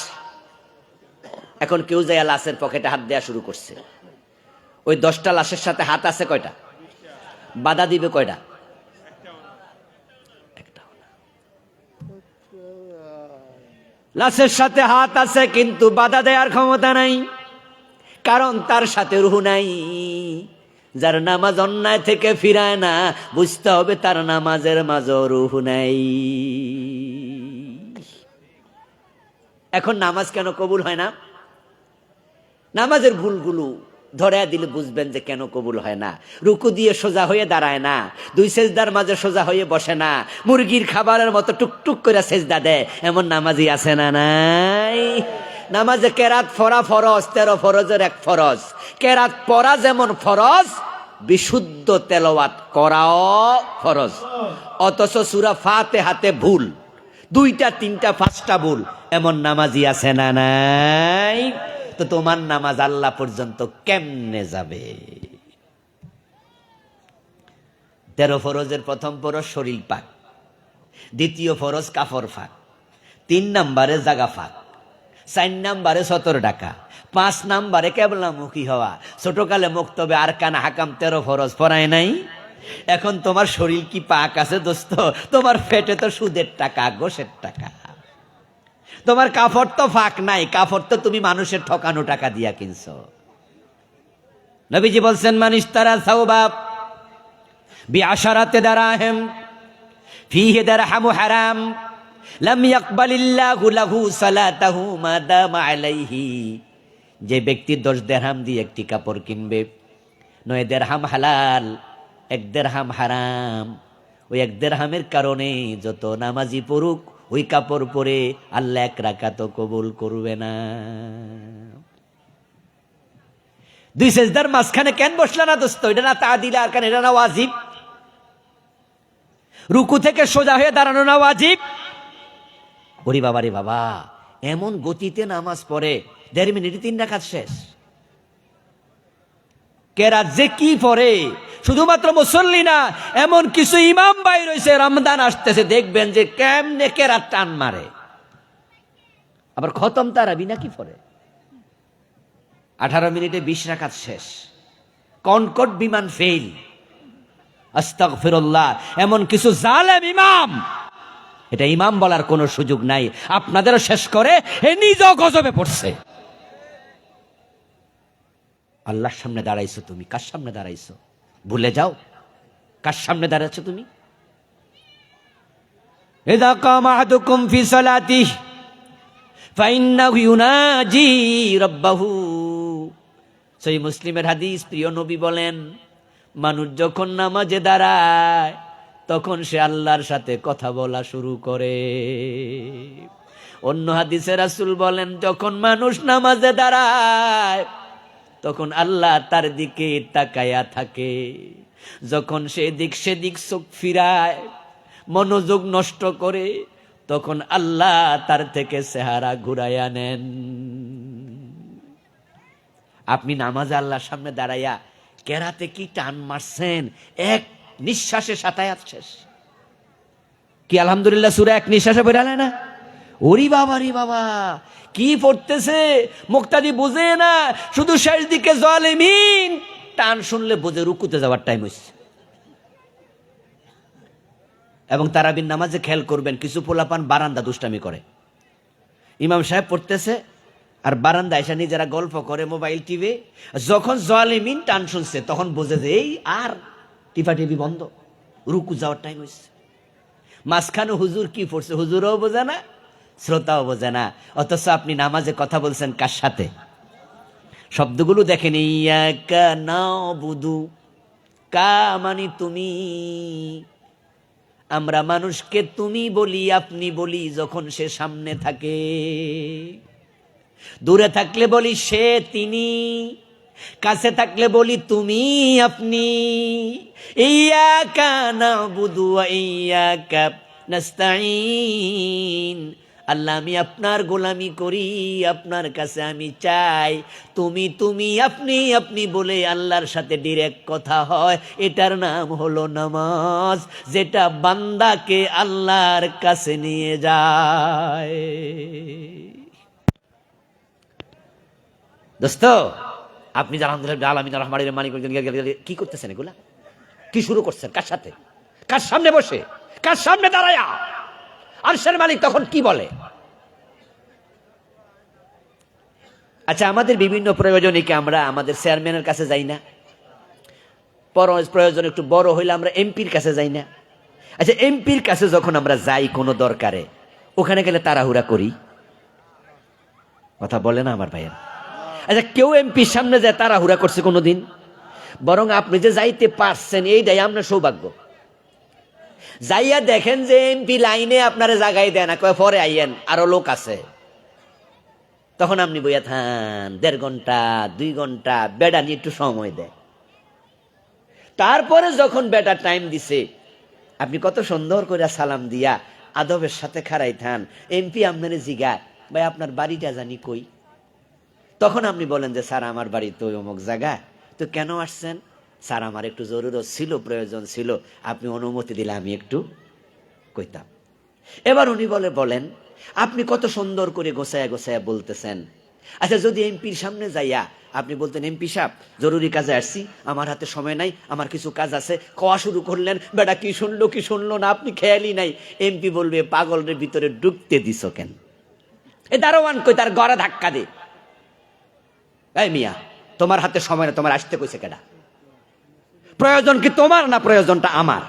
এখন কেউ যাইয়া লাশের পকেটে হাত দেয়া শুরু করছে। ওই 10টা লাশের সাথে হাত আছে কয়টা? বাধা দিবে কয়টা? লাশের সাথে হাত আছে, কিন্তু বাধা দেওয়ার ক্ষমতা নাই, কারণ তার সাথে রুহ নাই। যার নামাজ অন্যায় থেকে ফিরায় না, বুঝতে হবে তার নামাজের মাঝে রূহ নাই। এখন নামাজ কেন কবুল হয় না? নামাজের ভুলগুলো ধরে দিলে বুঝবেন যে কেন কবুল হয় না। রুকু দিয়ে সোজা হয়ে দাঁড়ায় না, দুই সেজদার মাঝে সোজা হয়ে বসে না, মুরগির খাবারের মতো টুকটুক করে সেজদা দেয়, এমন নামাজি আছে না নাই? নামাজে কেরাত পড়া ফরজ, 13 ফরজের এক ফরজ। কেরাত পড়া যেমন ফরজ, বিশুদ্ধ তেলাওয়াত করাও ফরজ। অথচ সূরা ফাতিহাতে ভুল, 2টা 3টা 5টা ভুল, এমন নামাজি আছে না নাই? তো তোমার নামাজ আল্লাহ পর্যন্ত কেমনে যাবে? 13 ফরজের প্রথম ফরজ শরীর পাক, দ্বিতীয় ফরজ কাফর ফাক, 3 নম্বরে জাগা ফাক, 4 নম্বরে 17 টাকা, 5 নম্বরে কেবলামুখী হওয়া। ছোটকালে মুক্তবে আরকান হাকাম 13 ফরজ পড়ায় নাই? এখন তোমার শরীর কি পাক আছে দোস্ত? তোমার পেটে তো সুদের টাকা, গোশের টাকা। তোমার কাপড় তো ফাঁক নাই, কাপড় তো তুমি মানুষের ঠকানো টাকা দিয়া কিনছো। নবীজি বলছেন, মানিস তারা সাওবাব বিআশারাতে দারাহিম ফিহি দিরহামু হারাম লাম ইয়াকবালিল্লাহু লাহু সালাতাহু মা দামা আলাইহি। যে ব্যক্তি 10 দিরহাম দিয়ে একটি কাপড় কিনবে, 9 দিরহাম হালাল, 1 দিরহাম হারাম, ওই 1 দিরহামের কারণে যত নামাজি পড়ুক, ওই কাপড় পরে আল্লাহ 1 রাকাত কবুল করবে না। 2 সেজদার মাঝখানে কেন বসলা না দোস্ত? এটা না তাআদিল আরকান, এটা না ওয়াজিব? রুকু থেকে সোজা হয়ে দাঁড়ানো না ওয়াজিব? ওরে বাবা রে বাবা, এমন গতিতে নামাজ পড়ে 1.5 মিনিটে 3 রাকাত শেষ। কেরাত যে কি পড়ে, শুধুমাত্র মুসল্লি না, এমন কিছু ইমাম ভাই রয়েছে, রমজান আসতেছে দেখবেন যে কেমনে কেরাত টান মারে। আবার খতম তারাবি নাকি পড়ে, 18 মিনিটে 20 রাকাত শেষ। কনকট বিমান ফেল, আস্তাগফিরুল্লাহ। এমন কিছু জালেম ইমাম, এটা ইমাম বলার কোনো সুযোগ নাই, আপনাদেরও শেষ করে এ নিজেও গজবে পড়ছে। আল্লাহর সামনে দাঁড়াইছো তুমি, কার সামনে দাঁড়াইছো ভুলে যাও? কার সামনে দাঁড়াচ্ছ তুমি? ইযা কামা আহাদুকুম ফি সালাতিহি ফাইন্নাহু ইউনাজি রাব্বাহু। সহিহ মুসলিমের হাদিস, প্রিয় নবী বলেন, মানুষ যখন নামাজে দাঁড়ায় তখন সে আল্লাহর সাথে কথা বলা শুরু করে। অন্য হাদিসে রাসূল বলেন, যখন মানুষ নামাজে দাঁড়ায় তখন আল্লাহ তার দিকে তাকায়া থাকে। যখন সেদিক সেদিক চোখ ফিরায়, মনোযোগ নষ্ট করে, তখন আল্লাহ তার থেকে চেহারা ঘুরাইয়া নেন। আপনি নামাজে আল্লাহর সামনে দাঁড়াইয়া কেরাতে কি টান মারছেন, 1 নিঃশ্বাসে 7 আয়াত শেষ। কি আলহামদুলিল্লাহ সূরা 1 নিঃশ্বাসে পড়ালে না? ওরে বাবা রে বাবা, কি পড়তেছে মুক্তাদি বুঝে না, শুধু শেষ দিকে জালিমিন টান শুনলে বুঝে রুকুতে যাওয়ার টাইম হইছে। এবং তারাবির নামাজে খেয়াল করবেন, কিছু পোলাপান বারান্দা দুষ্টামি করে, ইমাম সাহেব পড়তেছে আর বারান্দা এসে নিজেরা গল্প করে, মোবাইল টিভি। যখন জালিমিন টান শুনছে তখন বোঝে যে এই আর টিপা টিভি বন্ধ, রুকু যাওয়ার টাইম হয়েছে। মাঝখানে হুজুর কি পড়ছে হুজুরও বোঝে না, শ্রোতাও বোঝে না, অথচ আপনি নামাজে কথা বলছেন কার সাথে? শব্দগুলো দেখেন, ইয়াকা নাবুদু, কা মানে তুমি। আমরা মানুষকে তুমি বলি, আপনি বলি যখন সে সামনে থাকে, দূরে থাকলে বলি সে তিনি, কাছে থাকলে বলি তুমি আপনি। ইয়াকা নাবুদু ওয়া ইয়াকা নাস্তাঈন। আল্লাহ, আমি আপনার গোলামি করি, আপনার কাছে আমি চাই। তুমি তুমি, আপনি আপনি বলে আল্লাহর সাথে ডিরেক্ট কথা হয়, এটার নাম হলো নামাজ, যেটা বান্দাকে আল্লাহর কাছে নিয়ে যায়। দোস্ত, আপনি কি করতেছেন? এগুলা কি শুরু করছেন? কার সাথে? কার সামনে বসে? কার সামনে দাঁড়ায়া? আরশের মালিক তখন কি বলে? আচ্ছা, আমাদের বিভিন্ন প্রয়োজনে কি আমরা আমাদের চেয়ারম্যানের কাছে যাই না? প্রয়োজন একটু বড় হইলে আমরা এমপির কাছে যাই না? আচ্ছা, এমপির কাছে যখন আমরা যাই কোনো দরকারে, ওখানে গেলে তাড়াহুড়া করি? কথা বলে না আমার ভাইয়ের? আচ্ছা, কেউ এমপির সামনে যায় তাড়াহুড়া করছে কোনোদিন? বরং আপনি যে যাইতে পারছেন এইটাই আপনার সৌভাগ্য। যাইয়া দেখেন যে এমপি লাইনে আপনারা জাগাই দেন না, কয় পরে আইয়েন, আরো লোক আছে, তখন আপনি বইয়া থান 1.5 ঘন্টা 2 ঘন্টা, বেডা নিয়ে একটু সময় দেয়। তারপরে যখন বেটা টাইম দিছে, আপনি কত সুন্দর করে সালাম দিয়া আদবের সাথে খাড়াই থান। এমপি আপনারে জিগায়, ভাই আপনার বাড়িটা জানি কই? তখন আপনি বলেন যে স্যার আমার বাড়ি তো অমুক জায়গায়। তো কেন আসছেন? স্যার আমার একটু জরুরত ছিল, প্রয়োজন ছিল, আপনি অনুমতি দিলে আমি একটু কইতাম। এবার উনি বলেন আপনি কত সুন্দর করে গোছায়া গোছায়া বলতেছেন। আচ্ছা, যদি এমপির সামনে যাইয়া আপনি বলতেন, এমপি সাহেব জরুরি কাজে আসছি, আমার হাতে সময় নাই, আমার কিছু কাজ আছে, খাওয়া শুরু করলেন, বেটা কি শুনলো না, আপনি খেয়ালই নাই। এমপি বলবে, পাগলের ভিতরে ঢুকতে দিছ কেন? এ দারোয়ান কই তার গড়ে ধাক্কা দে, এই মিয়া তোমার হাতে সময় না, তোমার আসতে কইছে কেডা? প্রয়োজন কি তোমার না প্রয়োজনটা আমার?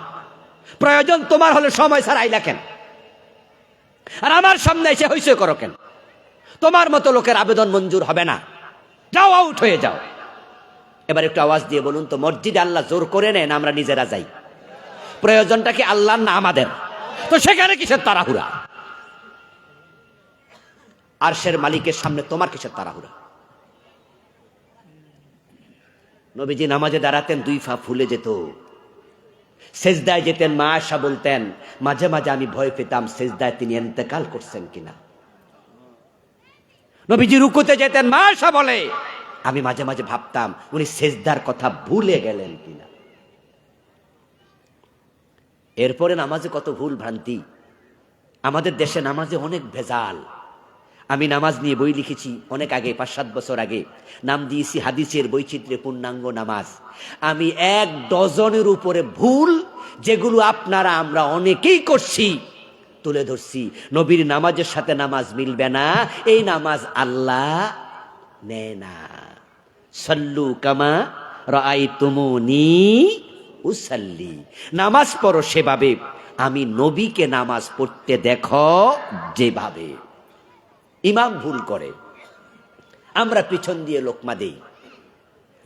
প্রয়োজন তোমার হলে সময় ছাড়া আইলা কেন? আর আমার সামনে এসে হইছে করো কেন? তোমার মতো লোকের আবেদন মঞ্জুর হবে না, যাও, আউট হয়ে যাও। এবার একটু আওয়াজ দিয়ে বলুন তো, মসজিদে আল্লাহ জোর করে নেন, আমরা নিজেরা যাই? প্রয়োজনটা কি আল্লাহর না আমাদের? তো সেখানে কিসের তাড়াহুড়া? আরশের মালিকের সামনে তোমার কিসের তাড়াহুড়া? নবীজি নামাজে দাঁড়াতেন, 2 পা ফুলে যেত, সেজদায় যেতেন, মা আয়েশা বলতেন মাঝে মাঝে আমি ভয় পেতাম সেজদায় তিনি ইন্তেকাল করছেন কিনা। নবীজি রুকুতে যেতেন, মা আয়েশা বলে আমি মাঝে মাঝে ভাবতাম উনি সেজদার কথা ভুলে গেলেন কিনা। এরপরে নামাজে কত ভুল ভ্রান্তি। আমাদের দেশে নামাজে অনেক ভেজাল। আমি নামাজ নিয়ে বই লিখেছি অনেক আগে, 5-7 বছর আগে, নাম দিয়েছি হাদিসের বৈচিত্র্যে পূর্ণাঙ্গ নামাজ। আমি 1 ডজনের উপরে ভুল, যেগুলো আপনারা আমরা অনেকেই করছি, তুলে ধরছি। নবীর নামাজের সাথে নামাজ মিলবে না, এই নামাজ আল্লাহ নেয় না। সাল্লু কামা রাআইতুমুনি উসাল্লি, নামাজ পড়ো সেভাবে আমি নবীকে নামাজ পড়তে দেখো যেভাবে। ইমাম ভুল করে, আমরা পিছন দিয়ে লোকমা দেই।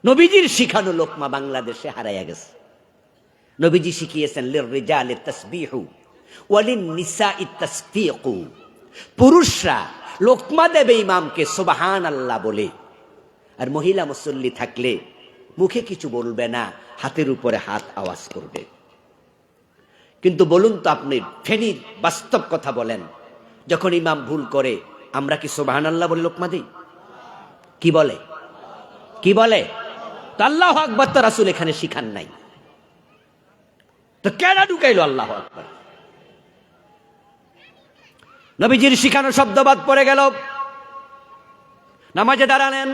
নবীজির শিখানো লোকমা বাংলাদেশে হারাইয়া গেছে। নবীজি শিখিয়েছেন লিররিজালি তাসবিহু ওয়ালিন নিসাই তাসফিকু, পুরুষরা লোকমা দেবে ইমামকে সুবহানাল্লাহ বলে, আর মহিলা মুসল্লি থাকলে মুখে কিছু বলবে না, হাতের উপরে হাত আওয়াজ করবে। কিন্তু বলুন তো আপনি, ফেনীর বাস্তব কথা বলেন, যখন ইমাম ভুল করে আমরা কি সুবহানাল্লাহ বলে লোকমা দিই? কি বলে? কি বলে? তো আল্লাহু আকবার তো রাসূল এখানে শিখান নাই, তো কেন ঢুকাইলো আল্লাহু আকবার? নবীজির শিখানো শব্দবাদ পড়ে গেল। নামাজে দাঁড়ালেন,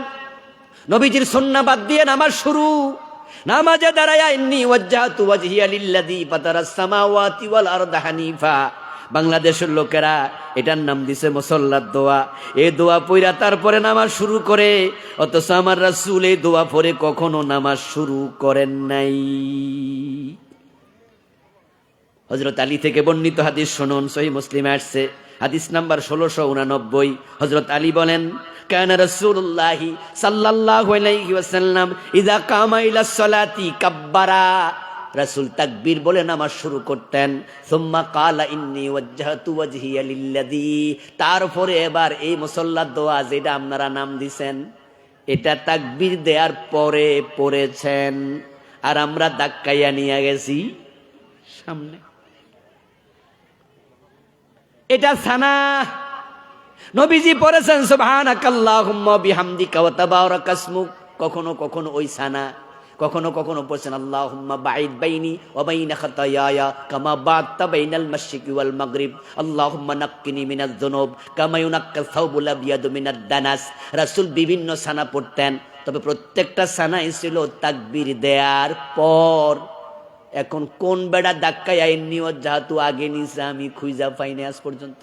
নবীজির সুন্নাহ বাদ দিয়ে নামাজ শুরু। নামাজে দাঁড়ায়া ইন্নী ওয়াজ্জাহতু ওয়াজহিয়া লিল্লাযী ফাতারাস সামাওয়াতি ওয়াল আরদা হানিফা, বাংলাদেশের লোকেরা এটার নাম দিছে মুসল্লার দোয়া। এই দোয়া পড়া তারপরে নামাজ শুরু করে, অথচ আমার রাসূল এই দোয়া পড়ে কখনো নামাজ শুরু করেন নাই। হযরত আলী থেকে বর্ণিত হাদিস শুনুন, সহিহ মুসলিমে আসছে, হাদিস নাম্বার 1689। হযরত আলী বলেন, কানা রাসূলুল্লাহি সাল্লাল্লাহু আলাইহি ওয়াসাল্লাম ইযা কামা ইলাস সালাতি কাব্বারা, রাসূল তাকবীর বলে নামাজ শুরু করতেন। সুম্মা ক্বালা ইন্নী ওয়াজ্জাহতু ওয়াজহিয়া লিল্লাযী, তারপরে এবার এই মুসল্লার দোয়া যেটা আপনারা নাম দিছেন, এটা তাকবীর দেওয়ার পরে পড়েছেন, আর আমরা ধাক্কাইয়া নিয়ে গেছি সামনে। এটা সানা। নবীজি পড়েছেন সুবহানাকাল্লাহুম্মা বিহামদিকা ওয়া তাবারাকা ইসমুক, কখনো কখনো ওই সানা, কখনো কখনো পড়ছেন আল্লাহুম্মা বাঈদ বাইনি ওয়া বাইনা খাতায়ায়া কামা বা'দতা বাইনাল মাশরিকি ওয়াল মাগরিব, আল্লাহুম্মা নাক্কিনি মিনাজ যুনুব কামা ইউনাক্কাস সাওবুল আবিয়াদু মিনাদ দানাস। রাসূল বিভিন্ন সানা পড়তেন, তবে প্রত্যেকটা সানাই ছিল তাকবীর দেওয়ার পর। এখন কোন বেড়া ধাক্কায় আইনি ওয়াজ্জাহতু আগে নিছে আমি খুঁজা পাইনি আজ পর্যন্ত।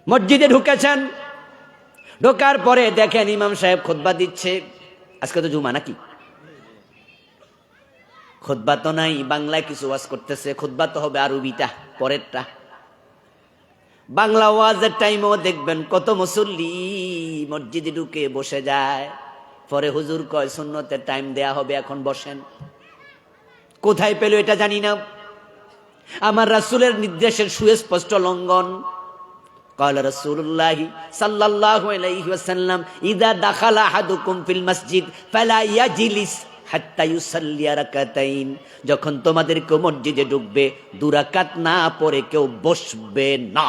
মসজিদে ঢুকেছেন, ঢোকার পরে দেখেন ইমাম সাহেব খুতবা দিচ্ছে। আজকে তো জুমা নাকি? খুতবা তো নাই, বাংলায় কিছু ওয়াজ করতেছে, খুতবা তো হবে আরবিটা পরেরটা। বাংলা ওয়াজের টাইমেও দেখবেন কত মুসল্লি মসজিদে ঢুকে বসে যায়, পরে হুজুর কয় সুন্নতের টাইম দেয়া হবে, এখন বসেন। কোথায় পেল এটা জানি না। আমার রাসূলের নির্দেশের সুস্পষ্ট লঙ্ঘন। قال رسول الله صلى الله عليه وسلم اذا دخل احدكم في المسجد فلا يجلس حتى يصلي ركعتين। যখন তোমাদের কেউ মসজিদে ঢুকবে 2 রাকাত না পড়ে কেউ বসবে না।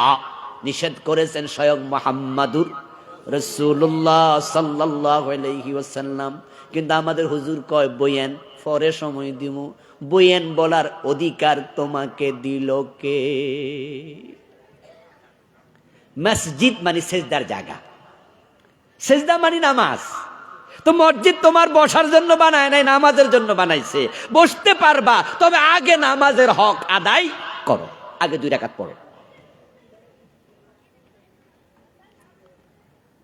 নিষেধ করেছেন স্বয়ং মুহাম্মাদুর রাসূলুল্লাহ সাল্লাল্লাহু আলাইহি ওয়াসাল্লাম। কিন্তু আমাদের হুজুর কয় বইয়েন, পরে সময় দিমু। বইয়েন বলার অধিকার তোমাকে দিল কে? মসজিদ মানে সেজদার জায়গা, সেজদা মানে নামাজ। তো মসজিদ তোমার বসার জন্য বানায় নাই, নামাজের জন্য বানাইছে। বসতে পারবা, তবে আগে নামাজের হক আদায় করো, আগে 2 রাকাত পড়ো।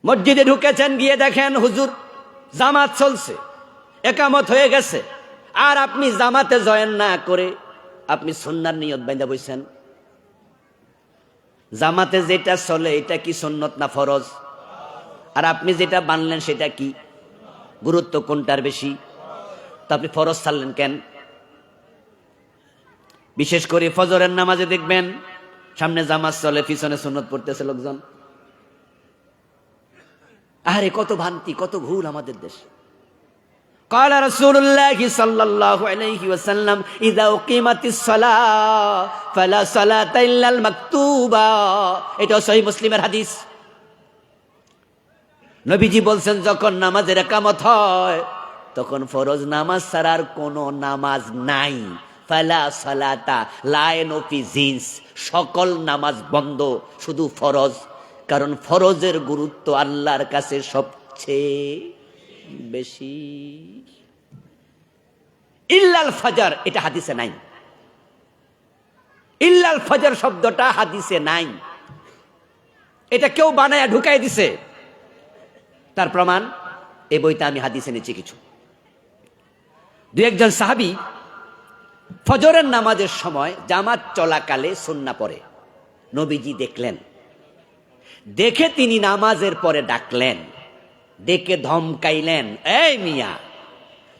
মসজিদে ঢুকেছেন, গিয়ে দেখেন হুজুর জামাত চলছে, একামত হয়ে গেছে, আর আপনি জামাতে জয়েন না করে আপনি সুন্নার নিয়ত বাইন্ধা বইছেন। জামাতে যেটা চলে এটা কি সুন্নত না ফরজ? আর আপনি যেটা বানলেন সেটা কি? গুরুত্ব কোনটার বেশি? তো আপনি ফরজ ছাড়লেন কেন? বিশেষ করে ফজরের নামাজে দেখবেন সামনে জামাত চলে, পিছনে সুন্নত পড়তেছে লোকজন। আরে কত ভ্রান্তি, কত ভুল আমাদের দেশে। قال رسول الله صلى الله عليه وسلم اذا اقيمت الصلاه فلا صلاه الا المكتوبه। এটা সহিহ মুসলিমের হাদিস। নবীজি বলছেন যখন নামাজের ইকামত হয় তখন ফরজ নামাজ ছাড়ার কোনো নামাজ নাই। ফালা সালাতা লায়নু ফি জিন্স, সকল নামাজ বন্ধ, শুধু ফরজ। কারণ ফরজের গুরুত্ব আল্লাহর কাছে সবচেয়ে বেশি। ইল্লাল ফজর এটা হাদিসে নাই, ইল্লাল ফজর শব্দটা হাদিসে নাই, এটা কেউ বানায়া ঢুকাই দিছে। তার প্রমাণ এই বইতে আমি হাদিসে নিয়েছি কিছু। 2-1 জন সাহাবী ফজরের নামাজের সময় জামাত চলাকালে সুন্নাহ পড়ে, নবীজি দেখলেন। দেখে তিনি নামাজের পরে ডাকলেন, ডেকে ধমকাইলেন, এই মিয়া,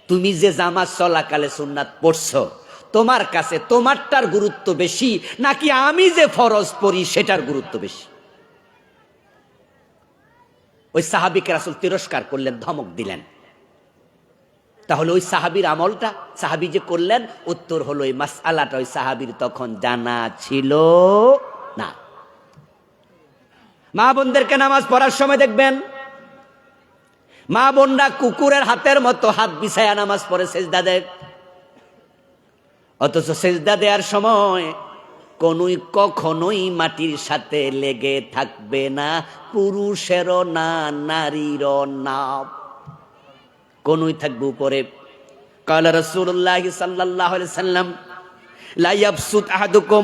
তুমি যে জামাত চলাকালে সুন্নাত পড়ছো, তোমার কাছে তোমারটার গুরুত্ব বেশি নাকি আমি যে ফরজ পড়ি সেটার গুরুত্ব বেশি? ওই সাহাবীকে রাসূল তিরস্কার করলেন, ধমক দিলেন। তাহলে ওই সাহাবীর আমলটা সাহাবী যে করলেন, উত্তর হলো এই মাসআলাটা ওই সাহাবীর তখন জানা ছিল না। মা বোনদেরকে নামাজ পড়ার সময় দেখবেন মা বোনরা কুকুরের হাতের মতো হাত বিছায়া নামাজ পড়ে, সেজদা দেয়। অথচ সেজদা দেওয়ার সময় কখনোই মাটির সাথে লেগে থাকবে না, পুরুষেরও না নারীরও না, কোনই থাকবে উপরে। কালা রাসূলুল্লাহ সাল্লাল্লাহু আলাইহি সাল্লাম লা ইয়াবসুত আহাদুকুম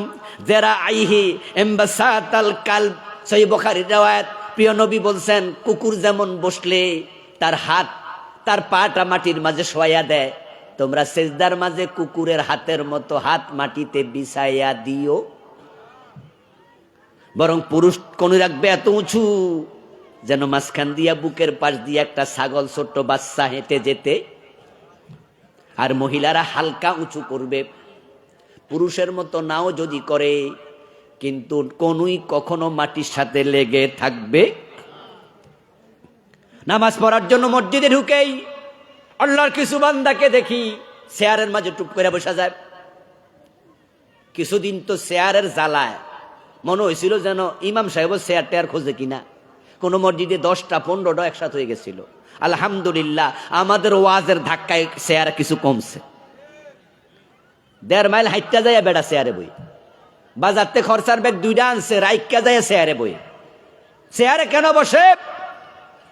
যিরাআইহি ইমবাসাতাল কালব। সহিহ বুখারীর riwayat। প্রিয় নবী বলছেন কুকুর যেমন বসলে তার হাত তার পাটা মাটির মাঝে শোয়া দেয়, তোমরা সেজদার মাঝে কুকুরের হাতের মতো হাত মাটিতে বিছাইয়া দিও। বরং পুরুষ কোন রাখবে এত উঁচু যেন মাঝখান দিয়া বুকের পাশ দিয়ে একটা ছাগল ছোট্ট বাচ্চা হেঁটে যেতে, আর মহিলারা হালকা উঁচু করবে, পুরুষের মতো নাও যদি করে, কিন্তু কখনো মাটির সাথে লেগে থাকবে। নামাজ পড়ার জন্য মসজিদে ঢুকেই আল্লাহর কিছু বান্দাকে দেখি চেয়ারের মাঝে টুপ করে বসা যায়। কিছুদিন তো চেয়ারের জ্বালায় মনে হয়েছিল যেন ইমাম সাহেব চেয়ার টেয়ার খোঁজে কিনা। কোনো মসজিদে 10টা 15টা একসাথে হয়ে গেছিল। আলহামদুলিল্লাহ আমাদের ওয়াজের ধাক্কায় চেয়ার কিছু কমছে। 1.5 মাইল হাইটটা যায় বেড়া চেয়ারে বই, বাজারতে খরচার ব্যাগ 2টা আনছে, রাইকা যায় চেয়ারে বই। চেয়ারে কেন বসে?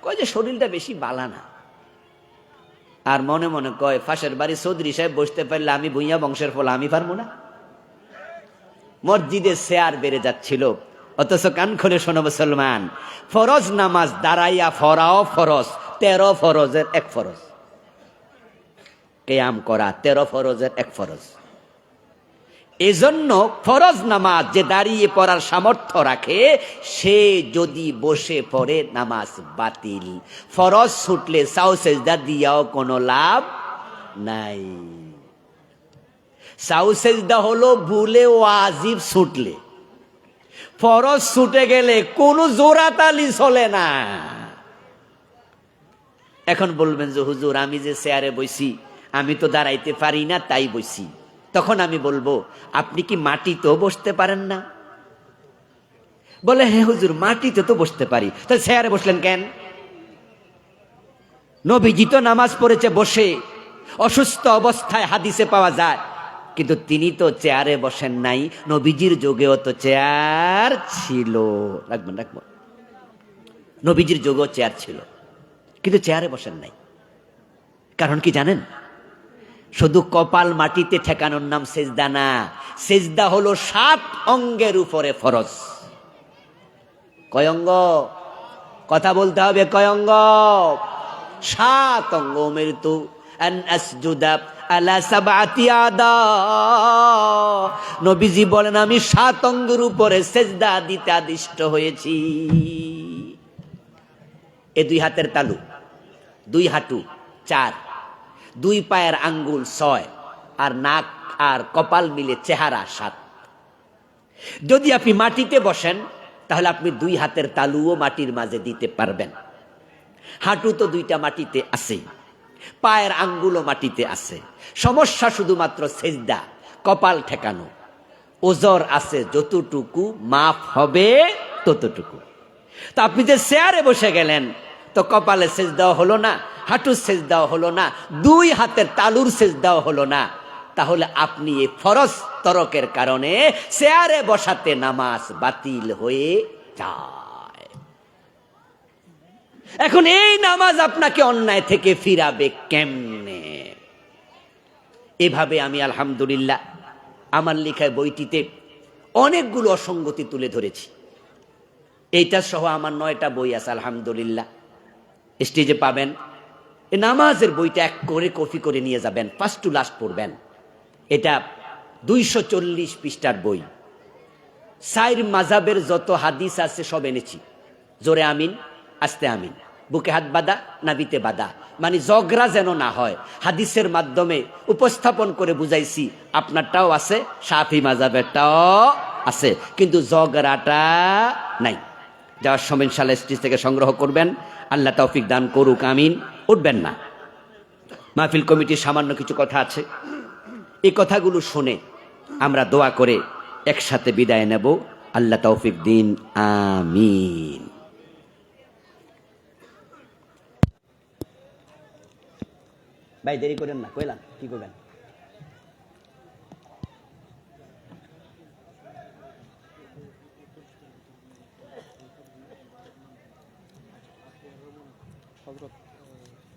কয় যে শরীরটা বেশি বালা না। আর মনে মনে কয় পাশের বাড়ি চৌধুরী সাহেব বসতে পারলে আমি ভুইয়া বংশের ফল, আমি পারবো না। মসজিদে চেয়ার বেড়ে যাচ্ছিল, অথচ কান খুলে শোনো মুসলমান, ফরজ নামাজ দাঁড়াইয়া ফরাও ফরজ, 13 ফরজের 1 ফরজ। কিয়াম করা 13 ফরজের এক ফরজ। এজন্য ফরজ নামাজ যে দাঁড়িয়ে পড়ার সামর্থ্য রাখে সে যদি বসে পড়ে নামাজ বাতিল। ফরজ ছুটলে সাও সেজদা দিয়াও কোনো লাভ নাই। সাও সেজদা হলো ভুলে ওয়াজিব ছুটলে, ফরজ ছুটে গেলে কোনো জোরাতালি চলে না। এখন বলবেন যে হুজুর আমি যে চেয়ারে বসি আমি তো দাঁড়াইতে পারি না তাই বসি। তখন আমি বলবো আপনি কি মাটিতেও বসতে পারেন না? বলে হ্যাঁ হুজুর মাটিতে তো বসতে পারি, তাহলে চেয়ারে বসলেন কেন? নবীজি তো নামাজ পড়েছে বসে, অসুস্থ অবস্থায় হাদিসে পাওয়া যায়, কিন্তু তিনি তো চেয়ারে বসেন নাই। নবীজির যুগেও তো চেয়ার ছিল, রাখবেন রাখবেন, নবীজির যুগেও চেয়ার ছিল, কিন্তু চেয়ারে বসেন নাই। কারণ কি জানেন? শুধু কপাল মাটিতে ঠেকানোর নাম সেজদা না, সেজদা হলো 7 অঙ্গের উপরে ফরজ। কয় অঙ্গ? কথা বলতে হবে, কয় অঙ্গ? 7 অঙ্গ। উমিরতু আন আসজুদা আলা সাবআতি আদা। নবীজি বলেন আমি 7 অঙ্গের উপরে সেজদা দিতে আদিষ্ট হয়েছি। এ 2 হাতের তালু, 2 হাঁটু 4, 2 পায়ের আঙ্গুল 6, আর নাক আর কপাল মিলে চেহারা 7। যদি আপনি মাটিতে বসেন তাহলে আপনি 2 হাতের তালুও মাটির মাঝে দিতে পারবেন। হাঁটু তো 2টা মাটিতে আছে, পায়ের আঙ্গুলও মাটিতে আছে। সমস্যা শুধুমাত্র সেজদা, কপাল ঠেকানো। ওজর আছে যতটুকু, মাপ হবে ততটুকু। তো আপনি যে চেয়ারে বসে গেলেন তো কপালে সেজদাও হলো না, হাঁটুর সেজদাও হলো না, 2 হাতের তালুর সেজদাও হলো না। তাহলে আপনি এই ফরজ তরকের কারণে চেয়ারে বসাতে নামাজ বাতিল হয়ে যায়। এখন এই নামাজ আপনাকে অন্যায় থেকে ফিরাবে কেমনে? এভাবে আমি আলহামদুলিল্লাহ আমার লেখায় বইটিতে অনেকগুলো অসঙ্গতি তুলে ধরেছি। এইটা সহ আমার 9টা বই আছে আলহামদুলিল্লাহ, স্টেজে পাবেন। এই নামাজের বইটা এক করে কপি করে নিয়ে যাবেন, ফার্স্ট টু লাস্ট পড়বেন। এটা 240 পৃষ্ঠার বই। 4 মাযহাবের যত হাদিস আছে সব এনেছি। জোরে আমিন, আস্তে আমিন, বুকে হাত বাঁধা, নাভিতে বাঁধা, মানে ঝগড়া যেন না হয়। হাদিসের মাধ্যমে উপস্থাপন করে বুঝাইছি। আপনারটাও আছে, শাফি মাযহাবেরটাও আছে, কিন্তু ঝগড়াটা নাই। যাওয়ার সময় ইনশাআল্লাহ স্টেজ থেকে সংগ্রহ করবেন। আল্লাহ তৌফিক দান করুক, আমিন। উঠবেন না। মাহফিল কমিটির সামান্য কিছু কথা আছে, এই কথাগুলো শুনে আমরা দোয়া করে একসাথে বিদায় নেব। আল্লাহ তৌফিক দিন, আমিন। ভাই দেরি করেন না, কইলাম কি করবেন?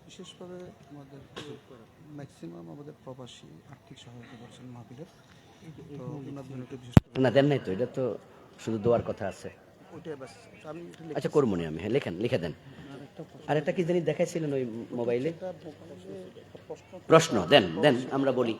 বিশেষভাবে আমাদের ম্যাক্সিমাম আমাদের প্রবাসী আর্থিক সহায়তা করছেন মাহফিলের, তো ওনার জন্য একটু বিশেষ করে না দেন নাই তো, এটা তো শুধু দোয়ার কথা আছে। ওইটাই বাস আমি এটা আচ্ছা করবো নি আমি, হ্যাঁ লেখেন, লিখে দেন। আর একটা কি জানি দেখাইছিলেন ওই মোবাইলে, প্রশ্ন দেন দেন, আমরা বলি।